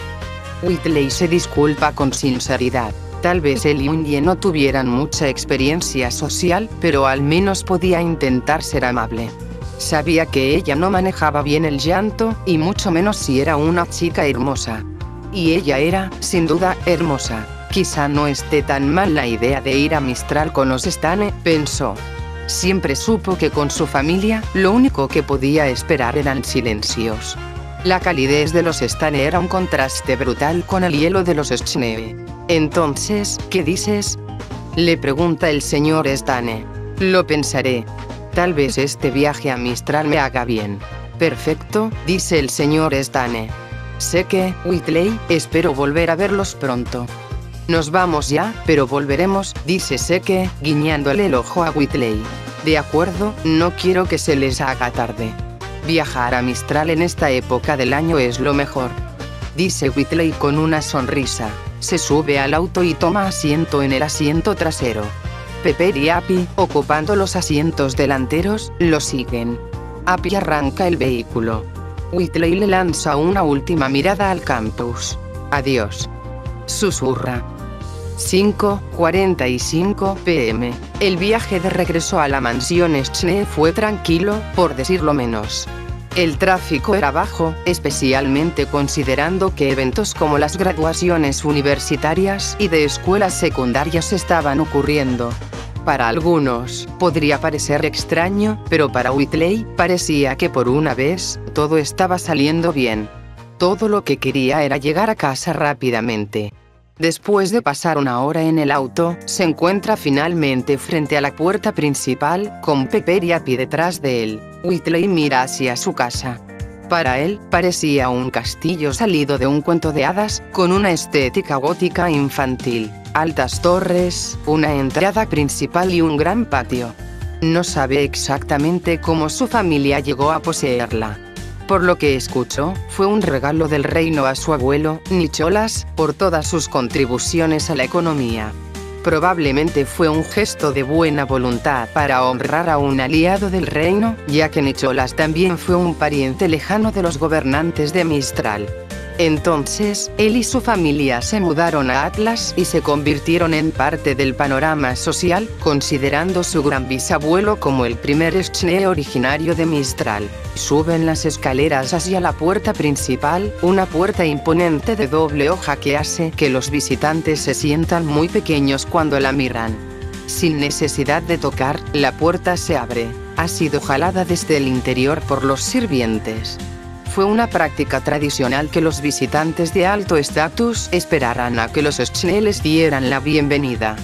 Whitley se disculpa con sinceridad. Tal vez él y Winnie no tuvieran mucha experiencia social, pero al menos podía intentar ser amable. Sabía que ella no manejaba bien el llanto, y mucho menos si era una chica hermosa. Y ella era, sin duda, hermosa. Quizá no esté tan mal la idea de ir a Mistral con los Stane, pensó. Siempre supo que con su familia, lo único que podía esperar eran silencios. La calidez de los Stane era un contraste brutal con el hielo de los Schnee. Entonces, ¿qué dices? Le pregunta el señor Stane. Lo pensaré. Tal vez este viaje a Mistral me haga bien. Perfecto, dice el señor Stane. Sé que, Whitley, espero volver a verlos pronto. Nos vamos ya, pero volveremos, dice Seke, guiñándole el ojo a Whitley. De acuerdo, no quiero que se les haga tarde. Viajar a Mistral en esta época del año es lo mejor, dice Whitley con una sonrisa. Se sube al auto y toma asiento en el asiento trasero. Pepper y Appy, ocupando los asientos delanteros, lo siguen. Appy arranca el vehículo. Whitley le lanza una última mirada al campus. Adiós, susurra. 5:45 p.m. El viaje de regreso a la mansión Schnee fue tranquilo, por decirlo menos. El tráfico era bajo, especialmente considerando que eventos como las graduaciones universitarias y de escuelas secundarias estaban ocurriendo. Para algunos, podría parecer extraño, pero para Whitley, parecía que por una vez, todo estaba saliendo bien. Todo lo que quería era llegar a casa rápidamente. Después de pasar una hora en el auto, se encuentra finalmente frente a la puerta principal, con Pepper y Appy detrás de él. Whitley mira hacia su casa. Para él, parecía un castillo salido de un cuento de hadas, con una estética gótica infantil. Altas torres, una entrada principal y un gran patio. No sabe exactamente cómo su familia llegó a poseerla. Por lo que escuchó, fue un regalo del reino a su abuelo, Nicholas, por todas sus contribuciones a la economía. Probablemente fue un gesto de buena voluntad para honrar a un aliado del reino, ya que Nicholas también fue un pariente lejano de los gobernantes de Mistral. Entonces, él y su familia se mudaron a Atlas y se convirtieron en parte del panorama social, considerando su gran bisabuelo como el primer Schnee originario de Mistral. Suben las escaleras hacia la puerta principal, una puerta imponente de doble hoja que hace que los visitantes se sientan muy pequeños cuando la miran. Sin necesidad de tocar, la puerta se abre. Ha sido jalada desde el interior por los sirvientes. Fue una práctica tradicional que los visitantes de alto estatus esperaran a que los Schnee les dieran la bienvenida.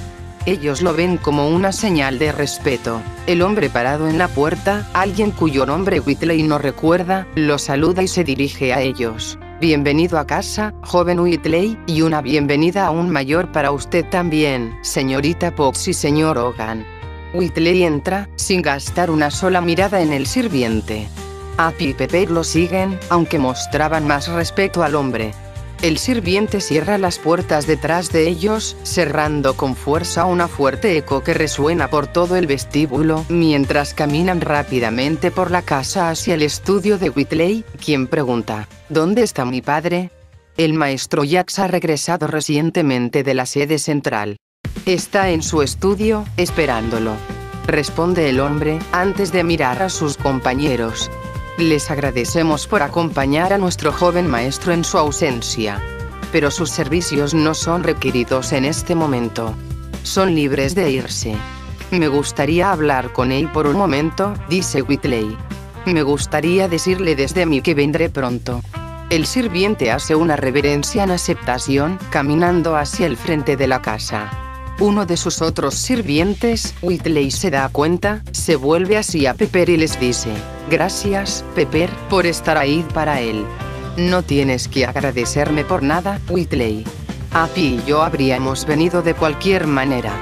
Ellos lo ven como una señal de respeto. El hombre parado en la puerta, alguien cuyo nombre Whitley no recuerda, lo saluda y se dirige a ellos. Bienvenido a casa, joven Whitley, y una bienvenida aún mayor para usted también, señorita Fox y señor Hogan. Whitley entra, sin gastar una sola mirada en el sirviente. Appy y Pepper lo siguen, aunque mostraban más respeto al hombre. El sirviente cierra las puertas detrás de ellos, cerrando con fuerza una fuerte eco que resuena por todo el vestíbulo, mientras caminan rápidamente por la casa hacia el estudio de Whitley, quien pregunta, ¿dónde está mi padre? El maestro Jax ha regresado recientemente de la sede central. Está en su estudio, esperándolo, responde el hombre, antes de mirar a sus compañeros. Les agradecemos por acompañar a nuestro joven maestro en su ausencia. Pero sus servicios no son requeridos en este momento. Son libres de irse. Me gustaría hablar con él por un momento, dice Whitley. Me gustaría decirle desde mí que vendré pronto. El sirviente hace una reverencia en aceptación, caminando hacia el frente de la casa. Uno de sus otros sirvientes, Whitley se da cuenta, se vuelve hacia Pepper y les dice, gracias, Pepper, por estar ahí para él. No tienes que agradecerme por nada, Whitley. Appy y yo habríamos venido de cualquier manera.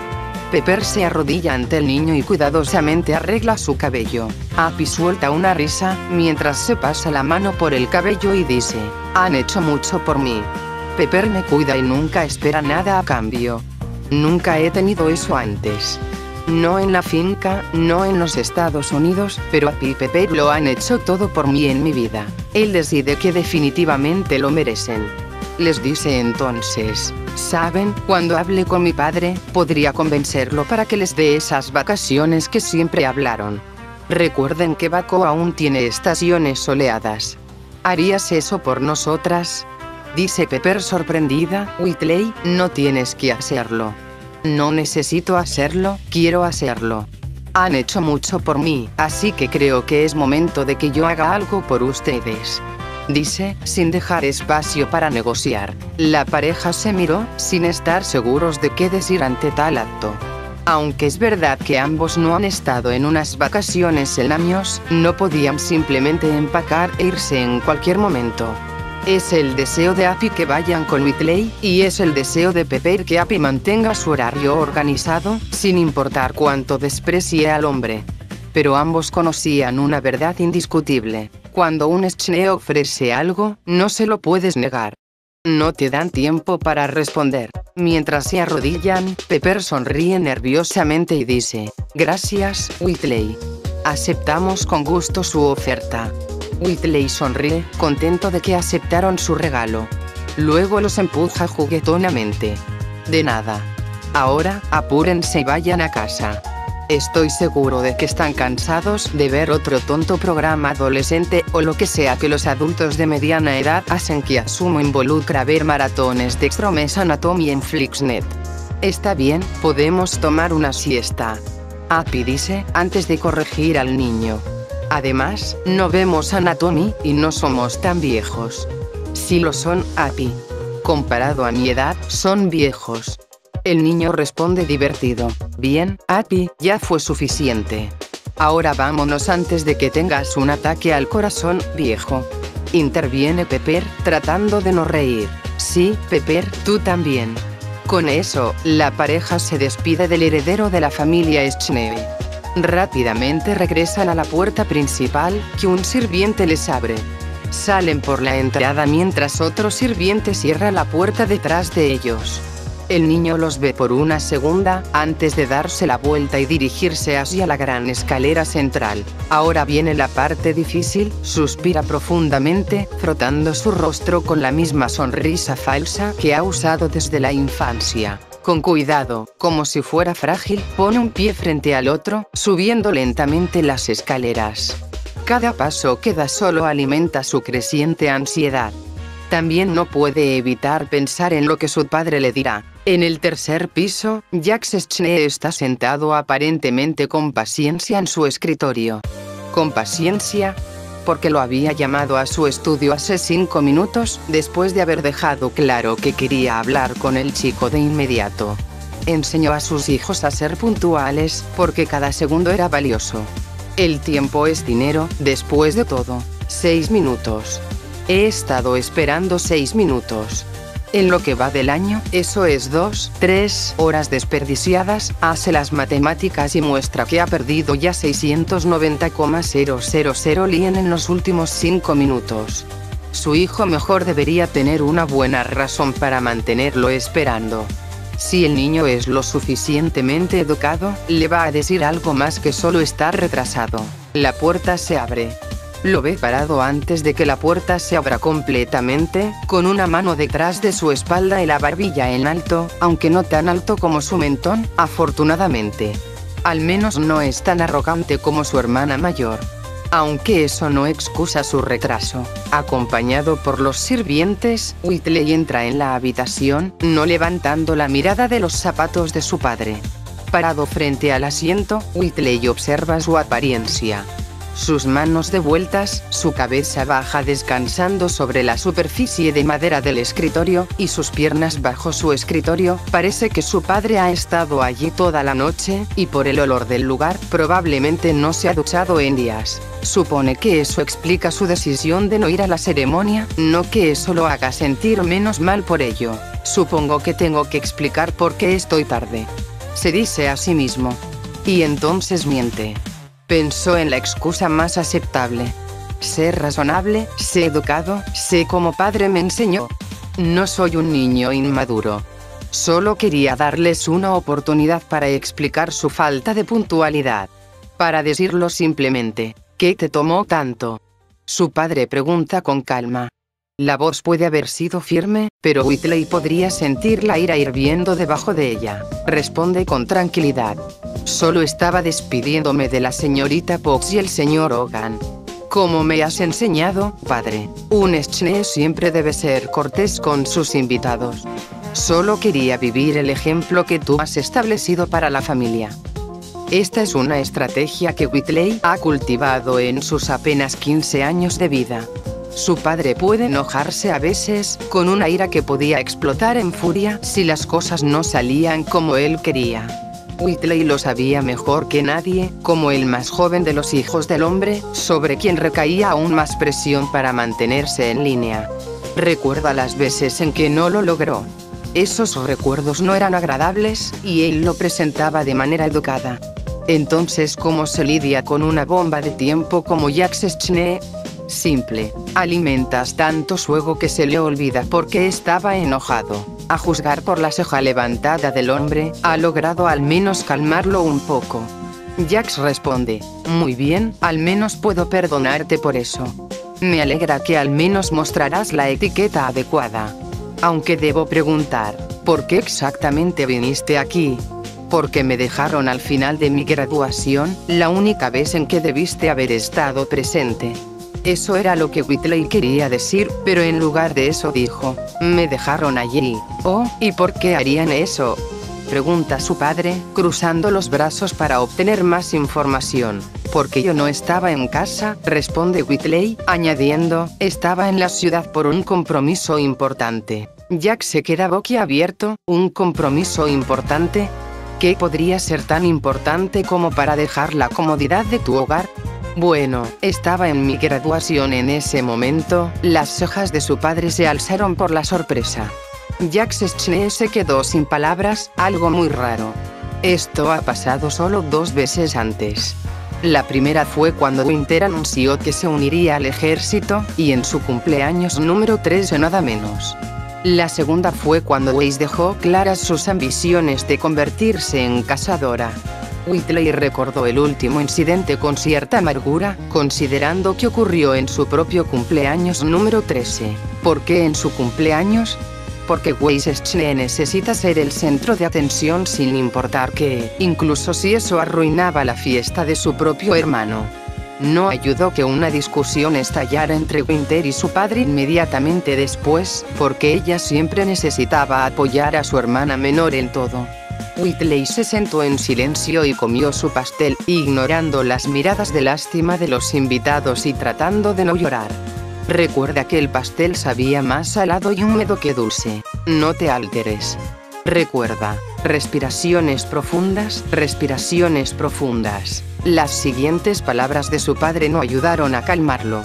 Pepper se arrodilla ante el niño y cuidadosamente arregla su cabello. Appy suelta una risa, mientras se pasa la mano por el cabello y dice, han hecho mucho por mí. Pepper me cuida y nunca espera nada a cambio. Nunca he tenido eso antes. No en la finca, no en los Estados Unidos, pero Appy y Pepper lo han hecho todo por mí en mi vida. Él decide que definitivamente lo merecen. Les dice entonces, ¿saben? Cuando hable con mi padre, podría convencerlo para que les dé esas vacaciones que siempre hablaron. Recuerden que Baco aún tiene estaciones soleadas. ¿Harías eso por nosotras?, dice Pepper sorprendida. Whitley, no tienes que hacerlo. No necesito hacerlo, quiero hacerlo. Han hecho mucho por mí, así que creo que es momento de que yo haga algo por ustedes, dice, sin dejar espacio para negociar. La pareja se miró, sin estar seguros de qué decir ante tal acto. Aunque es verdad que ambos no han estado en unas vacaciones en años, no podían simplemente empacar e irse en cualquier momento. Es el deseo de Abby que vayan con Whitley, y es el deseo de Pepper que Abby mantenga su horario organizado, sin importar cuánto desprecie al hombre. Pero ambos conocían una verdad indiscutible: cuando un Schnee ofrece algo, no se lo puedes negar. No te dan tiempo para responder. Mientras se arrodillan, Pepper sonríe nerviosamente y dice: gracias, Whitley. Aceptamos con gusto su oferta. Whitley sonríe, contento de que aceptaron su regalo. Luego los empuja juguetonamente. De nada. Ahora, apúrense y vayan a casa. Estoy seguro de que están cansados de ver otro tonto programa adolescente o lo que sea que los adultos de mediana edad hacen, que asumo involucra ver maratones de Extreme Anatomy en Flixnet. Está bien, podemos tomar una siesta, Abby dice, antes de corregir al niño. Además, no vemos Anatomy, y no somos tan viejos. Sí lo son, Abby. Comparado a mi edad, son viejos. El niño responde divertido. Bien, Abby, ya fue suficiente. Ahora vámonos antes de que tengas un ataque al corazón, viejo. Interviene Pepper, tratando de no reír. Sí, Pepper, tú también. Con eso, la pareja se despide del heredero de la familia Schnee. Rápidamente regresan a la puerta principal, que un sirviente les abre. Salen por la entrada mientras otro sirviente cierra la puerta detrás de ellos. El niño los ve por una segunda, antes de darse la vuelta y dirigirse hacia la gran escalera central. Ahora viene la parte difícil, suspira profundamente, frotando su rostro con la misma sonrisa falsa que ha usado desde la infancia. Con cuidado, como si fuera frágil, pone un pie frente al otro, subiendo lentamente las escaleras. Cada paso que da solo alimenta su creciente ansiedad. También no puede evitar pensar en lo que su padre le dirá. En el tercer piso, Jax Schnee está sentado aparentemente con paciencia en su escritorio. ¿Con paciencia? Porque lo había llamado a su estudio hace 5 minutos, después de haber dejado claro que quería hablar con el chico de inmediato. Enseñó a sus hijos a ser puntuales, porque cada segundo era valioso. El tiempo es dinero, después de todo. 6 minutos. He estado esperando 6 minutos. En lo que va del año, eso es 3 horas desperdiciadas. Hace las matemáticas y muestra que ha perdido ya 690,000 lien en los últimos 5 minutos. Su hijo mejor debería tener una buena razón para mantenerlo esperando. Si el niño es lo suficientemente educado, le va a decir algo más que solo estar retrasado. La puerta se abre. Lo ve parado antes de que la puerta se abra completamente, con una mano detrás de su espalda y la barbilla en alto, aunque no tan alto como su mentón, afortunadamente. Al menos no es tan arrogante como su hermana mayor. Aunque eso no excusa su retraso. Acompañado por los sirvientes, Whitley entra en la habitación, no levantando la mirada de los zapatos de su padre. Parado frente al asiento, Whitley observa su apariencia. Sus manos devueltas, su cabeza baja descansando sobre la superficie de madera del escritorio, y sus piernas bajo su escritorio. Parece que su padre ha estado allí toda la noche, y por el olor del lugar, probablemente no se ha duchado en días. Supone que eso explica su decisión de no ir a la ceremonia, no que eso lo haga sentir menos mal por ello. Supongo que tengo que explicar por qué estoy tarde, se dice a sí mismo. Y entonces miente. Pensó en la excusa más aceptable. Sé razonable, sé educado, sé como padre me enseñó. No soy un niño inmaduro. Solo quería darles una oportunidad para explicar su falta de puntualidad. Para decirlo simplemente. ¿Qué te tomó tanto?, su padre pregunta con calma. La voz puede haber sido firme, pero Whitley podría sentir la ira hirviendo debajo de ella. Responde con tranquilidad. Solo estaba despidiéndome de la señorita Potts y el señor Hogan. Como me has enseñado, padre, un Schnee siempre debe ser cortés con sus invitados. Solo quería vivir el ejemplo que tú has establecido para la familia. Esta es una estrategia que Whitley ha cultivado en sus apenas 15 años de vida. Su padre puede enojarse a veces, con una ira que podía explotar en furia si las cosas no salían como él quería. Whitley lo sabía mejor que nadie, como el más joven de los hijos del hombre, sobre quien recaía aún más presión para mantenerse en línea. Recuerda las veces en que no lo logró. Esos recuerdos no eran agradables, y él lo presentaba de manera educada. Entonces, ¿cómo se lidia con una bomba de tiempo como Jax Schnee? Simple. Alimentas tanto su ego que se le olvida por qué estaba enojado. A juzgar por la ceja levantada del hombre, ha logrado al menos calmarlo un poco. Jax responde: muy bien, al menos puedo perdonarte por eso. Me alegra que al menos mostrarás la etiqueta adecuada. Aunque debo preguntar, ¿por qué exactamente viniste aquí? Porque me dejaron al final de mi graduación, la única vez en que debiste haber estado presente. Eso era lo que Whitley quería decir, pero en lugar de eso dijo: me dejaron allí. Oh, ¿y por qué harían eso?, pregunta su padre, cruzando los brazos para obtener más información. Porque yo no estaba en casa, responde Whitley, añadiendo: estaba en la ciudad por un compromiso importante. Jack se queda boquiabierto. ¿Un compromiso importante? ¿Qué podría ser tan importante como para dejar la comodidad de tu hogar? Bueno, estaba en mi graduación en ese momento. Las cejas de su padre se alzaron por la sorpresa. Jax Schnee se quedó sin palabras, algo muy raro. Esto ha pasado solo 2 veces antes. La primera fue cuando Winter anunció que se uniría al ejército, y en su cumpleaños número 13 nada menos. La segunda fue cuando Weiss dejó claras sus ambiciones de convertirse en cazadora. Whitley recordó el último incidente con cierta amargura, considerando que ocurrió en su propio cumpleaños número 13. ¿Por qué en su cumpleaños? Porque Weiss Schnee necesita ser el centro de atención sin importar qué, incluso si eso arruinaba la fiesta de su propio hermano. No ayudó que una discusión estallara entre Winter y su padre inmediatamente después, porque ella siempre necesitaba apoyar a su hermana menor en todo. Whitley se sentó en silencio y comió su pastel, ignorando las miradas de lástima de los invitados y tratando de no llorar. Recuerda que el pastel sabía más salado y húmedo que dulce. No te alteres. Recuerda, respiraciones profundas, respiraciones profundas. Las siguientes palabras de su padre no ayudaron a calmarlo.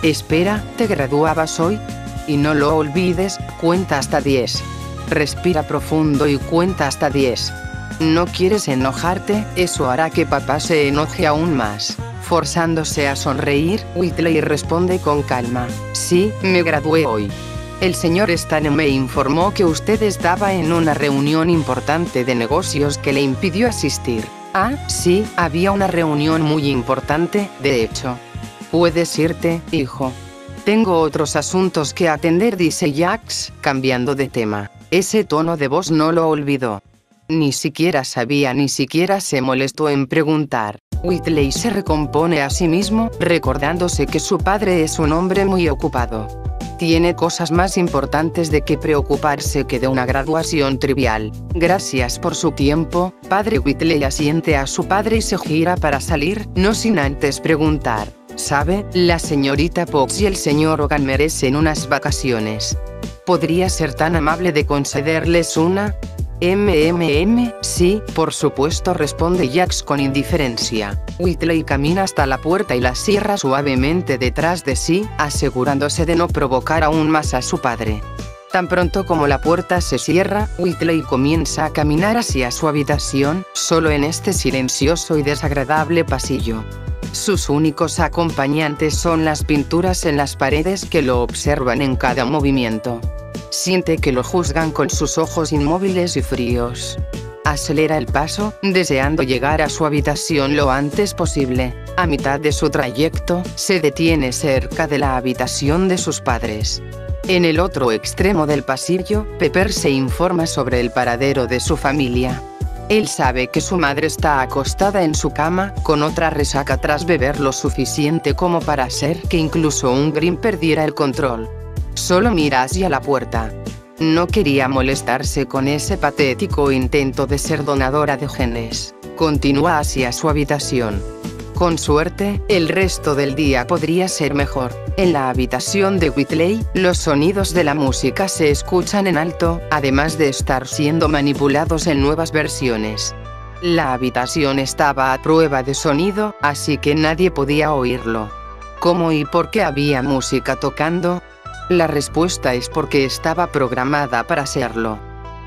Espera, ¿te graduabas hoy? Y no lo olvides, cuenta hasta 10. Respira profundo y cuenta hasta 10. ¿No quieres enojarte? Eso hará que papá se enoje aún más. Forzándose a sonreír, Whitley responde con calma: sí, me gradué hoy. El señor Stane me informó que usted estaba en una reunión importante de negocios que le impidió asistir. Ah, sí, había una reunión muy importante, de hecho. Puedes irte, hijo. Tengo otros asuntos que atender, dice Jax, cambiando de tema. Ese tono de voz no lo olvidó. Ni siquiera sabía, ni siquiera se molestó en preguntar. Whitley se recompone a sí mismo, recordándose que su padre es un hombre muy ocupado. Tiene cosas más importantes de que preocuparse que de una graduación trivial. Gracias por su tiempo, padre. Whitley asiente a su padre y se gira para salir, no sin antes preguntar: ¿sabe? La señorita Potts y el señor Hogan merecen unas vacaciones. ¿Podría ser tan amable de concederles una? Sí, por supuesto, responde Jax con indiferencia. Whitley camina hasta la puerta y la cierra suavemente detrás de sí, asegurándose de no provocar aún más a su padre. Tan pronto como la puerta se cierra, Whitley comienza a caminar hacia su habitación, solo en este silencioso y desagradable pasillo. Sus únicos acompañantes son las pinturas en las paredes que lo observan en cada movimiento. Siente que lo juzgan con sus ojos inmóviles y fríos. Acelera el paso, deseando llegar a su habitación lo antes posible. A mitad de su trayecto, se detiene cerca de la habitación de sus padres. En el otro extremo del pasillo, Pepper se informa sobre el paradero de su familia. Él sabe que su madre está acostada en su cama, con otra resaca tras beber lo suficiente como para hacer que incluso un Grimm perdiera el control. Solo mira hacia la puerta. No quería molestarse con ese patético intento de ser donadora de genes. Continúa hacia su habitación. Con suerte, el resto del día podría ser mejor. En la habitación de Whitley, los sonidos de la música se escuchan en alto, además de estar siendo manipulados en nuevas versiones. La habitación estaba a prueba de sonido, así que nadie podía oírlo. ¿Cómo y por qué había música tocando? La respuesta es porque estaba programada para serlo.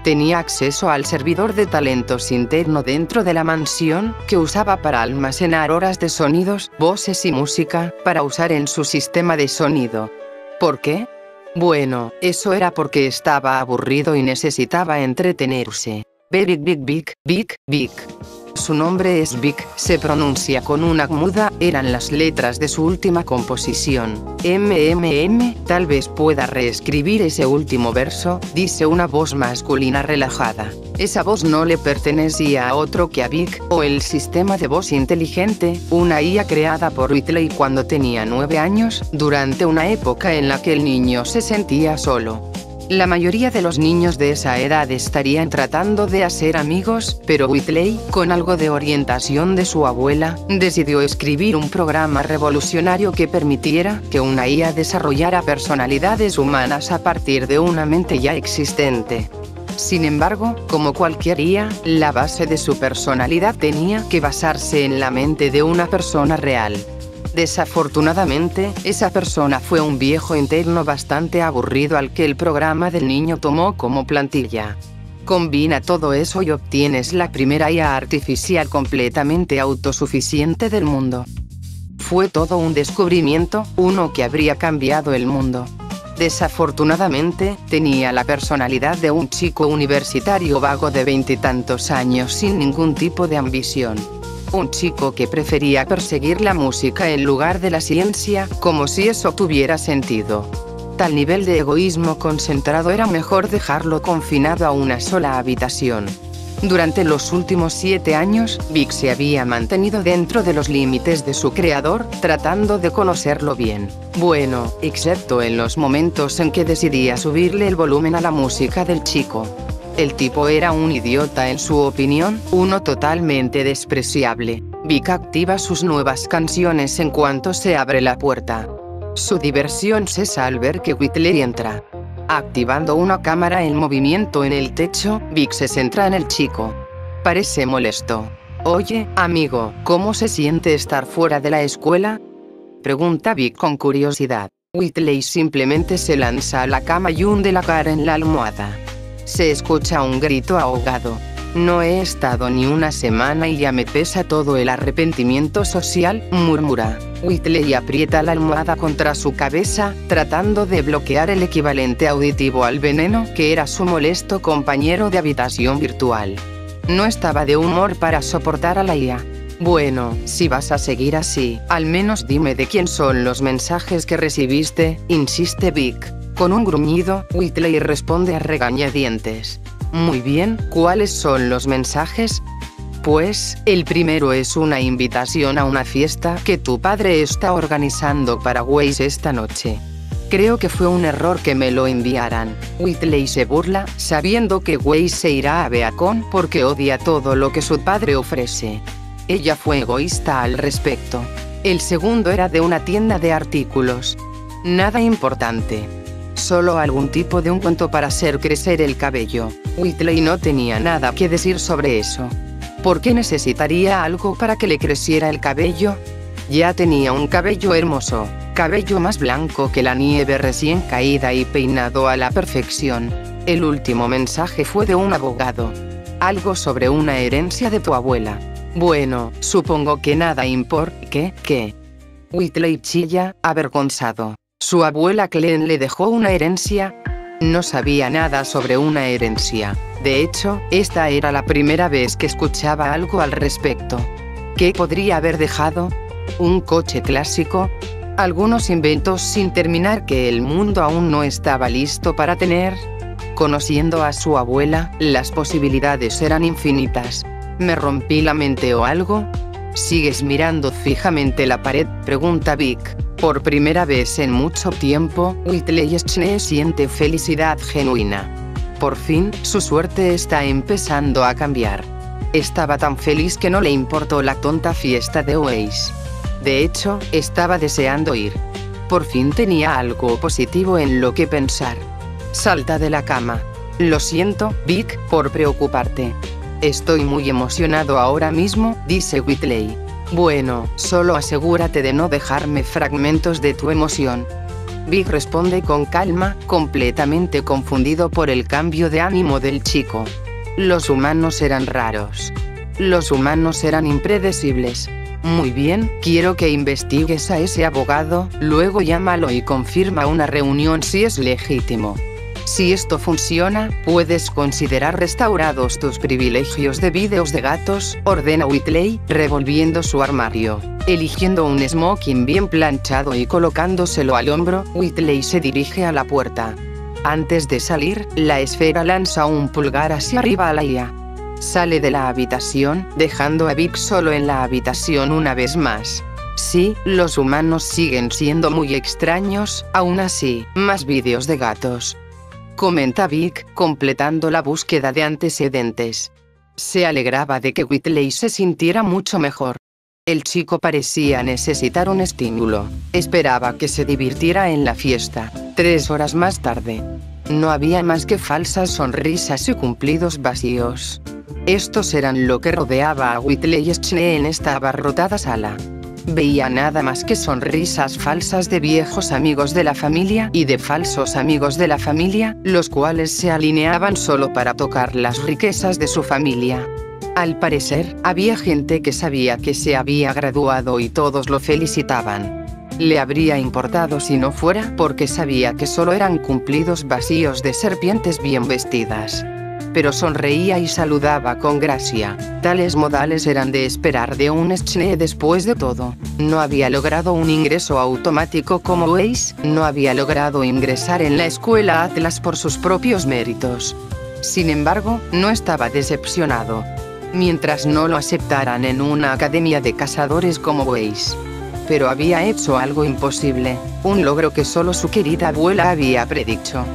Tenía acceso al servidor de talentos interno dentro de la mansión, que usaba para almacenar horas de sonidos, voces y música, para usar en su sistema de sonido. ¿Por qué? Bueno, eso era porque estaba aburrido y necesitaba entretenerse. Big. Su nombre es Big, se pronuncia con una muda, eran las letras de su última composición. Tal vez pueda reescribir ese último verso, dice una voz masculina relajada. Esa voz no le pertenecía a otro que a Big, o el sistema de voz inteligente, una IA creada por Whitley cuando tenía 9 años, durante una época en la que el niño se sentía solo. La mayoría de los niños de esa edad estarían tratando de hacer amigos, pero Whitley, con algo de orientación de su abuela, decidió escribir un programa revolucionario que permitiera que una IA desarrollara personalidades humanas a partir de una mente ya existente. Sin embargo, como cualquier IA, la base de su personalidad tenía que basarse en la mente de una persona real. Desafortunadamente, esa persona fue un viejo interno bastante aburrido al que el programa del niño tomó como plantilla. Combina todo eso y obtienes la primera IA artificial completamente autosuficiente del mundo. Fue todo un descubrimiento, uno que habría cambiado el mundo. Desafortunadamente, tenía la personalidad de un chico universitario vago de 20 y tantos años sin ningún tipo de ambición. Un chico que prefería perseguir la música en lugar de la ciencia, como si eso tuviera sentido. Tal nivel de egoísmo concentrado era mejor dejarlo confinado a una sola habitación. Durante los últimos 7 años, Big se había mantenido dentro de los límites de su creador, tratando de conocerlo bien. Bueno, excepto en los momentos en que decidía subirle el volumen a la música del chico. El tipo era un idiota en su opinión, uno totalmente despreciable. Big activa sus nuevas canciones en cuanto se abre la puerta. Su diversión cesa al ver que Whitley entra. Activando una cámara en movimiento en el techo, Big se centra en el chico. Parece molesto. Oye, amigo, ¿cómo se siente estar fuera de la escuela? Pregunta Big con curiosidad. Whitley simplemente se lanza a la cama y hunde la cara en la almohada. Se escucha un grito ahogado. No he estado ni una semana y ya me pesa todo el arrepentimiento social, murmura. Whitley aprieta la almohada contra su cabeza, tratando de bloquear el equivalente auditivo al veneno que era su molesto compañero de habitación virtual. No estaba de humor para soportar a la IA. Bueno, si vas a seguir así, al menos dime de quién son los mensajes que recibiste, insiste Big. Con un gruñido, Whitley responde a regañadientes. Muy bien, ¿cuáles son los mensajes? Pues, el primero es una invitación a una fiesta que tu padre está organizando para Weiss esta noche. Creo que fue un error que me lo enviaran. Whitley se burla, sabiendo que Weiss se irá a Beacon porque odia todo lo que su padre ofrece. Ella fue egoísta al respecto. El segundo era de una tienda de artículos. Nada importante. Solo algún tipo de ungüento para hacer crecer el cabello. Whitley no tenía nada que decir sobre eso. ¿Por qué necesitaría algo para que le creciera el cabello? Ya tenía un cabello hermoso, cabello más blanco que la nieve recién caída y peinado a la perfección. El último mensaje fue de un abogado. Algo sobre una herencia de tu abuela. Bueno, supongo que nada importa. ¿Qué? Whitley chilla, avergonzado. ¿Su abuela Clem le dejó una herencia? No sabía nada sobre una herencia. De hecho, esta era la primera vez que escuchaba algo al respecto. ¿Qué podría haber dejado? ¿Un coche clásico? ¿Algunos inventos sin terminar que el mundo aún no estaba listo para tener? Conociendo a su abuela, las posibilidades eran infinitas. ¿Me rompí la mente o algo? ¿Sigues mirando fijamente la pared?, pregunta Vic. Por primera vez en mucho tiempo, Whitley Schnee siente felicidad genuina. Por fin, su suerte está empezando a cambiar. Estaba tan feliz que no le importó la tonta fiesta de Weiss. De hecho, estaba deseando ir. Por fin tenía algo positivo en lo que pensar. Salta de la cama. Lo siento, Vic, por preocuparte. Estoy muy emocionado ahora mismo, dice Whitley. Bueno, solo asegúrate de no dejarme fragmentos de tu emoción. Vic responde con calma, completamente confundido por el cambio de ánimo del chico. Los humanos eran raros. Los humanos eran impredecibles. Muy bien, quiero que investigues a ese abogado, luego llámalo y confirma una reunión si es legítimo. Si esto funciona, puedes considerar restaurados tus privilegios de vídeos de gatos, ordena Whitley, revolviendo su armario. Eligiendo un smoking bien planchado y colocándoselo al hombro, Whitley se dirige a la puerta. Antes de salir, la esfera lanza un pulgar hacia arriba a la IA. Sale de la habitación, dejando a Vic solo en la habitación una vez más. Sí, los humanos siguen siendo muy extraños, aún así, más vídeos de gatos. Comenta Vic, completando la búsqueda de antecedentes. Se alegraba de que Whitley se sintiera mucho mejor. El chico parecía necesitar un estímulo. Esperaba que se divirtiera en la fiesta. 3 horas más tarde. No había más que falsas sonrisas y cumplidos vacíos. Estos eran lo que rodeaba a Whitley Schnee en esta abarrotada sala. Veía nada más que sonrisas falsas de viejos amigos de la familia y de falsos amigos de la familia, los cuales se alineaban solo para tocar las riquezas de su familia. Al parecer, había gente que sabía que se había graduado y todos lo felicitaban. Le habría importado si no fuera porque sabía que solo eran cumplidos vacíos de serpientes bien vestidas. Pero sonreía y saludaba con gracia. Tales modales eran de esperar de un Schnee después de todo. No había logrado un ingreso automático como Weiss, no había logrado ingresar en la escuela Atlas por sus propios méritos. Sin embargo, no estaba decepcionado. Mientras no lo aceptaran en una academia de cazadores como Weiss. Pero había hecho algo imposible, un logro que solo su querida abuela había predicho.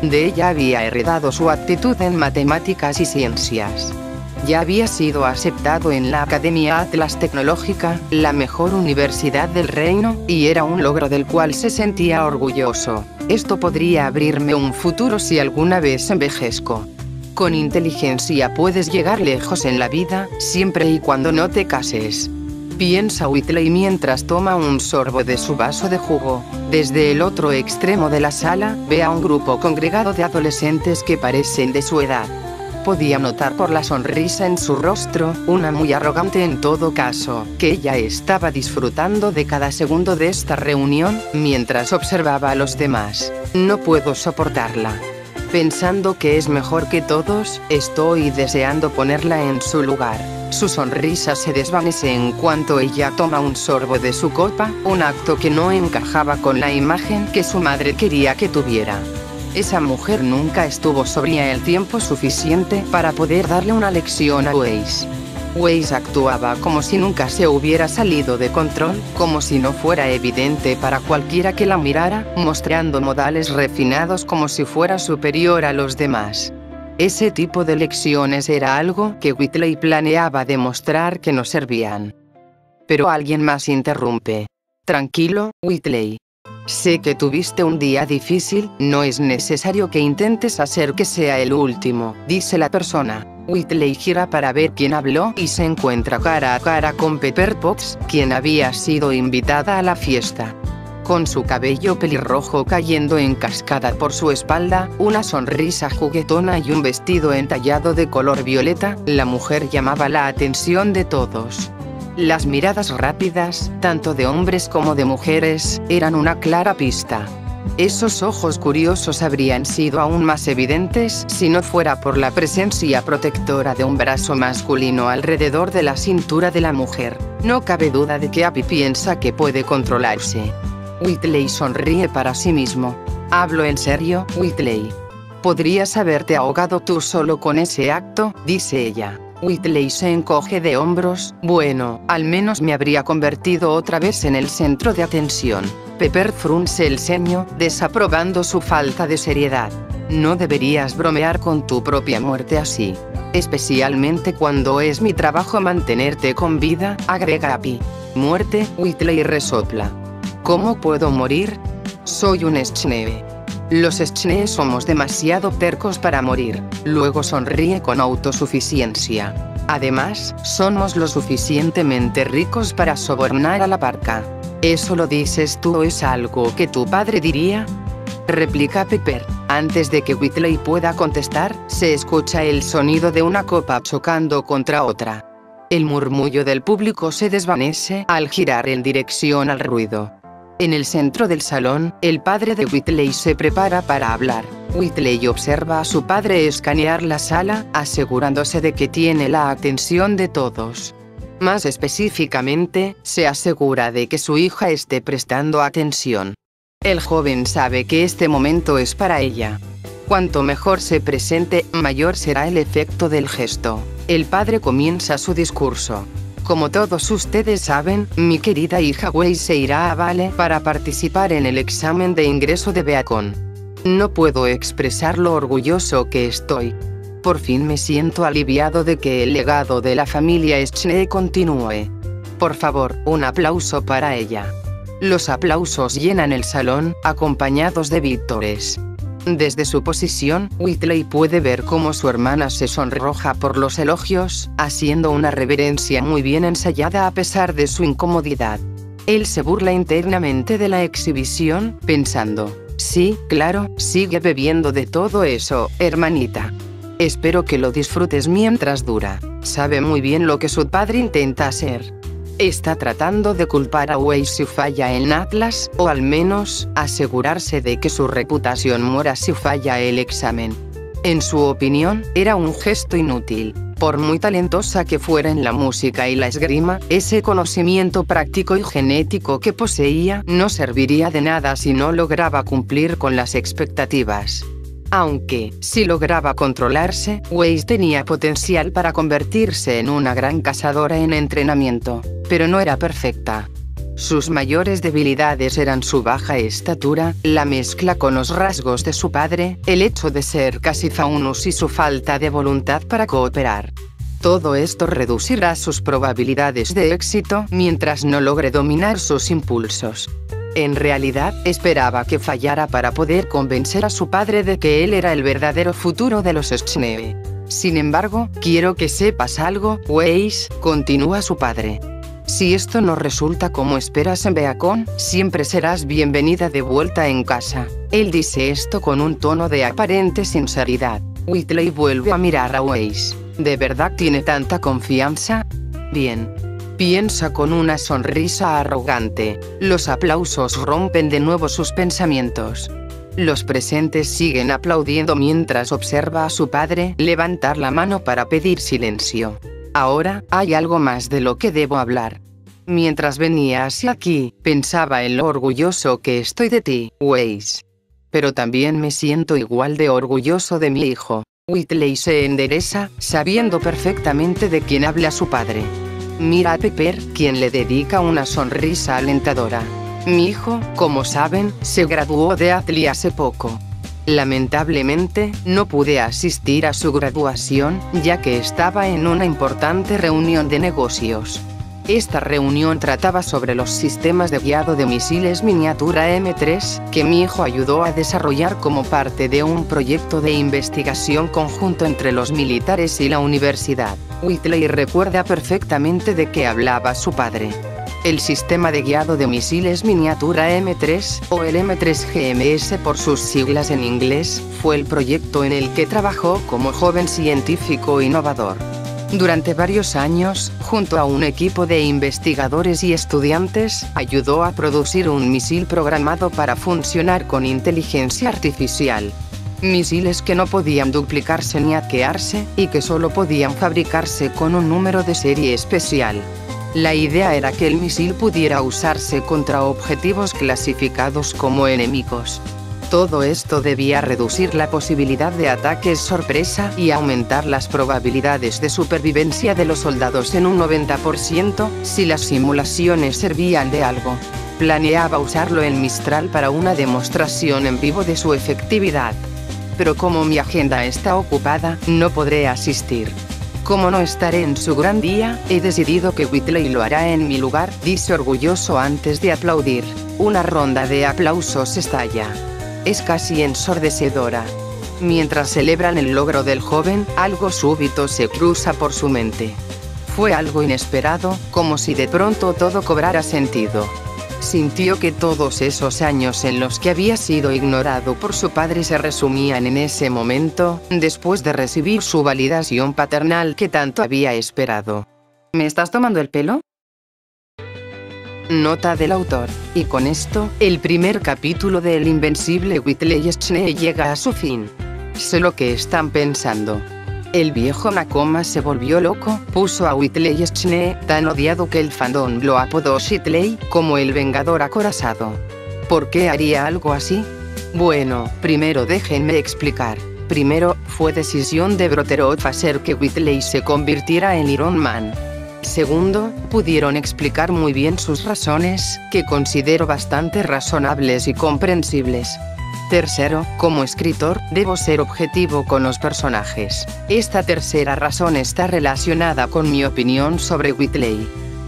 De ella había heredado su aptitud en matemáticas y ciencias. Ya había sido aceptado en la Academia Atlas Tecnológica, la mejor universidad del reino, y era un logro del cual se sentía orgulloso. Esto podría abrirme un futuro si alguna vez envejezco. Con inteligencia puedes llegar lejos en la vida, siempre y cuando no te cases. Piensa Whitley mientras toma un sorbo de su vaso de jugo. Desde el otro extremo de la sala, ve a un grupo congregado de adolescentes que parecen de su edad. Podía notar por la sonrisa en su rostro, una muy arrogante en todo caso, que ella estaba disfrutando de cada segundo de esta reunión, mientras observaba a los demás. No puedo soportarla. Pensando que es mejor que todos, estoy deseando ponerla en su lugar. Su sonrisa se desvanece en cuanto ella toma un sorbo de su copa, un acto que no encajaba con la imagen que su madre quería que tuviera. Esa mujer nunca estuvo sobria el tiempo suficiente para poder darle una lección a Weiss. Weiss actuaba como si nunca se hubiera salido de control, como si no fuera evidente para cualquiera que la mirara, mostrando modales refinados como si fuera superior a los demás. Ese tipo de lecciones era algo que Whitley planeaba demostrar que no servían. Pero alguien más interrumpe. Tranquilo, Whitley. Sé que tuviste un día difícil, no es necesario que intentes hacer que sea el último, dice la persona. Whitley gira para ver quién habló y se encuentra cara a cara con Pepper Potts, quien había sido invitada a la fiesta. Con su cabello pelirrojo cayendo en cascada por su espalda, una sonrisa juguetona y un vestido entallado de color violeta, la mujer llamaba la atención de todos. Las miradas rápidas, tanto de hombres como de mujeres, eran una clara pista. Esos ojos curiosos habrían sido aún más evidentes si no fuera por la presencia protectora de un brazo masculino alrededor de la cintura de la mujer. No cabe duda de que Abby piensa que puede controlarse. Whitley sonríe para sí mismo. Hablo en serio, Whitley. Podrías haberte ahogado tú solo con ese acto, dice ella. Whitley se encoge de hombros. Bueno, al menos me habría convertido otra vez en el centro de atención. Pepper frunce el ceño, desaprobando su falta de seriedad. No deberías bromear con tu propia muerte así. Especialmente cuando es mi trabajo mantenerte con vida, agrega Abby. Muerte, Whitley resopla. ¿Cómo puedo morir? Soy un Schnee. Los Schnee somos demasiado tercos para morir. Luego sonríe con autosuficiencia. Además, somos lo suficientemente ricos para sobornar a la parca. ¿Eso lo dices tú o es algo que tu padre diría? Replica Pepper. Antes de que Whitley pueda contestar, se escucha el sonido de una copa chocando contra otra. El murmullo del público se desvanece al girar en dirección al ruido. En el centro del salón, el padre de Whitley se prepara para hablar. Whitley observa a su padre escanear la sala, asegurándose de que tiene la atención de todos. Más específicamente, se asegura de que su hija esté prestando atención. El joven sabe que este momento es para ella. Cuanto mejor se presente, mayor será el efecto del gesto. El padre comienza su discurso. Como todos ustedes saben, mi querida hija Wei se irá a Vale para participar en el examen de ingreso de Beacon. No puedo expresar lo orgulloso que estoy. Por fin me siento aliviado de que el legado de la familia Schnee continúe. Por favor, un aplauso para ella. Los aplausos llenan el salón, acompañados de vítores. Desde su posición, Whitley puede ver cómo su hermana se sonroja por los elogios, haciendo una reverencia muy bien ensayada a pesar de su incomodidad. Él se burla internamente de la exhibición, pensando, sí, claro, sigue bebiendo de todo eso, hermanita. Espero que lo disfrutes mientras dura. Sabe muy bien lo que su padre intenta hacer. Está tratando de culpar a Wei si falla en Atlas, o al menos, asegurarse de que su reputación muera si falla el examen. En su opinión, era un gesto inútil. Por muy talentosa que fuera en la música y la esgrima, ese conocimiento práctico y genético que poseía no serviría de nada si no lograba cumplir con las expectativas. Aunque, si lograba controlarse, Wei tenía potencial para convertirse en una gran cazadora en entrenamiento, pero no era perfecta. Sus mayores debilidades eran su baja estatura, la mezcla con los rasgos de su padre, el hecho de ser casi faunus y su falta de voluntad para cooperar. Todo esto reducirá sus probabilidades de éxito mientras no logre dominar sus impulsos. En realidad, esperaba que fallara para poder convencer a su padre de que él era el verdadero futuro de los Schnee. Sin embargo, quiero que sepas algo, Weiss, continúa su padre. Si esto no resulta como esperas en Beacon, siempre serás bienvenida de vuelta en casa. Él dice esto con un tono de aparente sinceridad. Whitley vuelve a mirar a Weiss. ¿De verdad tiene tanta confianza? Bien. Piensa con una sonrisa arrogante. Los aplausos rompen de nuevo sus pensamientos. Los presentes siguen aplaudiendo mientras observa a su padre levantar la mano para pedir silencio. Ahora, hay algo más de lo que debo hablar. Mientras venía hacia aquí, pensaba en lo orgulloso que estoy de ti, Weiss. Pero también me siento igual de orgulloso de mi hijo. Whitley se endereza, sabiendo perfectamente de quién habla su padre. Mira a Pepper, quien le dedica una sonrisa alentadora. Mi hijo, como saben, se graduó de Atlee hace poco. Lamentablemente, no pude asistir a su graduación, ya que estaba en una importante reunión de negocios. Esta reunión trataba sobre los sistemas de guiado de misiles miniatura M3, que mi hijo ayudó a desarrollar como parte de un proyecto de investigación conjunto entre los militares y la universidad. Whitley recuerda perfectamente de qué hablaba su padre. El sistema de guiado de misiles miniatura M3, o el M3GMS por sus siglas en inglés, fue el proyecto en el que trabajó como joven científico innovador. Durante varios años, junto a un equipo de investigadores y estudiantes, ayudó a producir un misil programado para funcionar con inteligencia artificial. Misiles que no podían duplicarse ni hackearse, y que solo podían fabricarse con un número de serie especial. La idea era que el misil pudiera usarse contra objetivos clasificados como enemigos. Todo esto debía reducir la posibilidad de ataques sorpresa y aumentar las probabilidades de supervivencia de los soldados en un 90%, si las simulaciones servían de algo. Planeaba usarlo en Mistral para una demostración en vivo de su efectividad. Pero como mi agenda está ocupada, no podré asistir. Como no estaré en su gran día, he decidido que Whitley lo hará en mi lugar, dice orgulloso antes de aplaudir. Una ronda de aplausos estalla. Es casi ensordecedora. Mientras celebran el logro del joven, algo súbito se cruza por su mente. Fue algo inesperado, como si de pronto todo cobrara sentido. Sintió que todos esos años en los que había sido ignorado por su padre se resumían en ese momento, después de recibir su validación paternal que tanto había esperado. ¿Me estás tomando el pelo? Nota del autor. Y con esto, el primer capítulo de El Invencible Whitley Schnee llega a su fin. Sé lo que están pensando. El viejo Nakoma se volvió loco, puso a Whitley Schnee tan odiado que el fandom lo apodó Shitley, como el vengador acorazado. ¿Por qué haría algo así? Bueno, primero déjenme explicar. Primero, fue decisión de Brotherhood hacer que Whitley se convirtiera en Iron Man. Segundo, pudieron explicar muy bien sus razones, que considero bastante razonables y comprensibles. Tercero, como escritor, debo ser objetivo con los personajes. Esta tercera razón está relacionada con mi opinión sobre Whitley.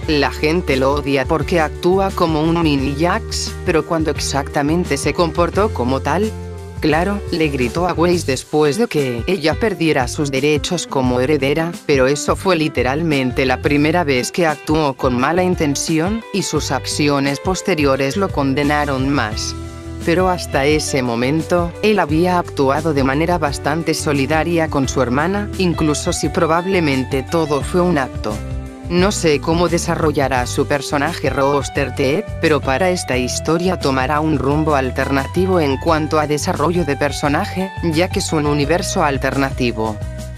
La gente lo odia porque actúa como un mini-Jax, pero cuando exactamente se comportó como tal. Claro, le gritó a Weiss después de que ella perdiera sus derechos como heredera, pero eso fue literalmente la primera vez que actuó con mala intención, y sus acciones posteriores lo condenaron más. Pero hasta ese momento, él había actuado de manera bastante solidaria con su hermana, incluso si probablemente todo fue un acto. No sé cómo desarrollará su personaje Rooster Teeth, pero para esta historia tomará un rumbo alternativo en cuanto a desarrollo de personaje, ya que es un universo alternativo.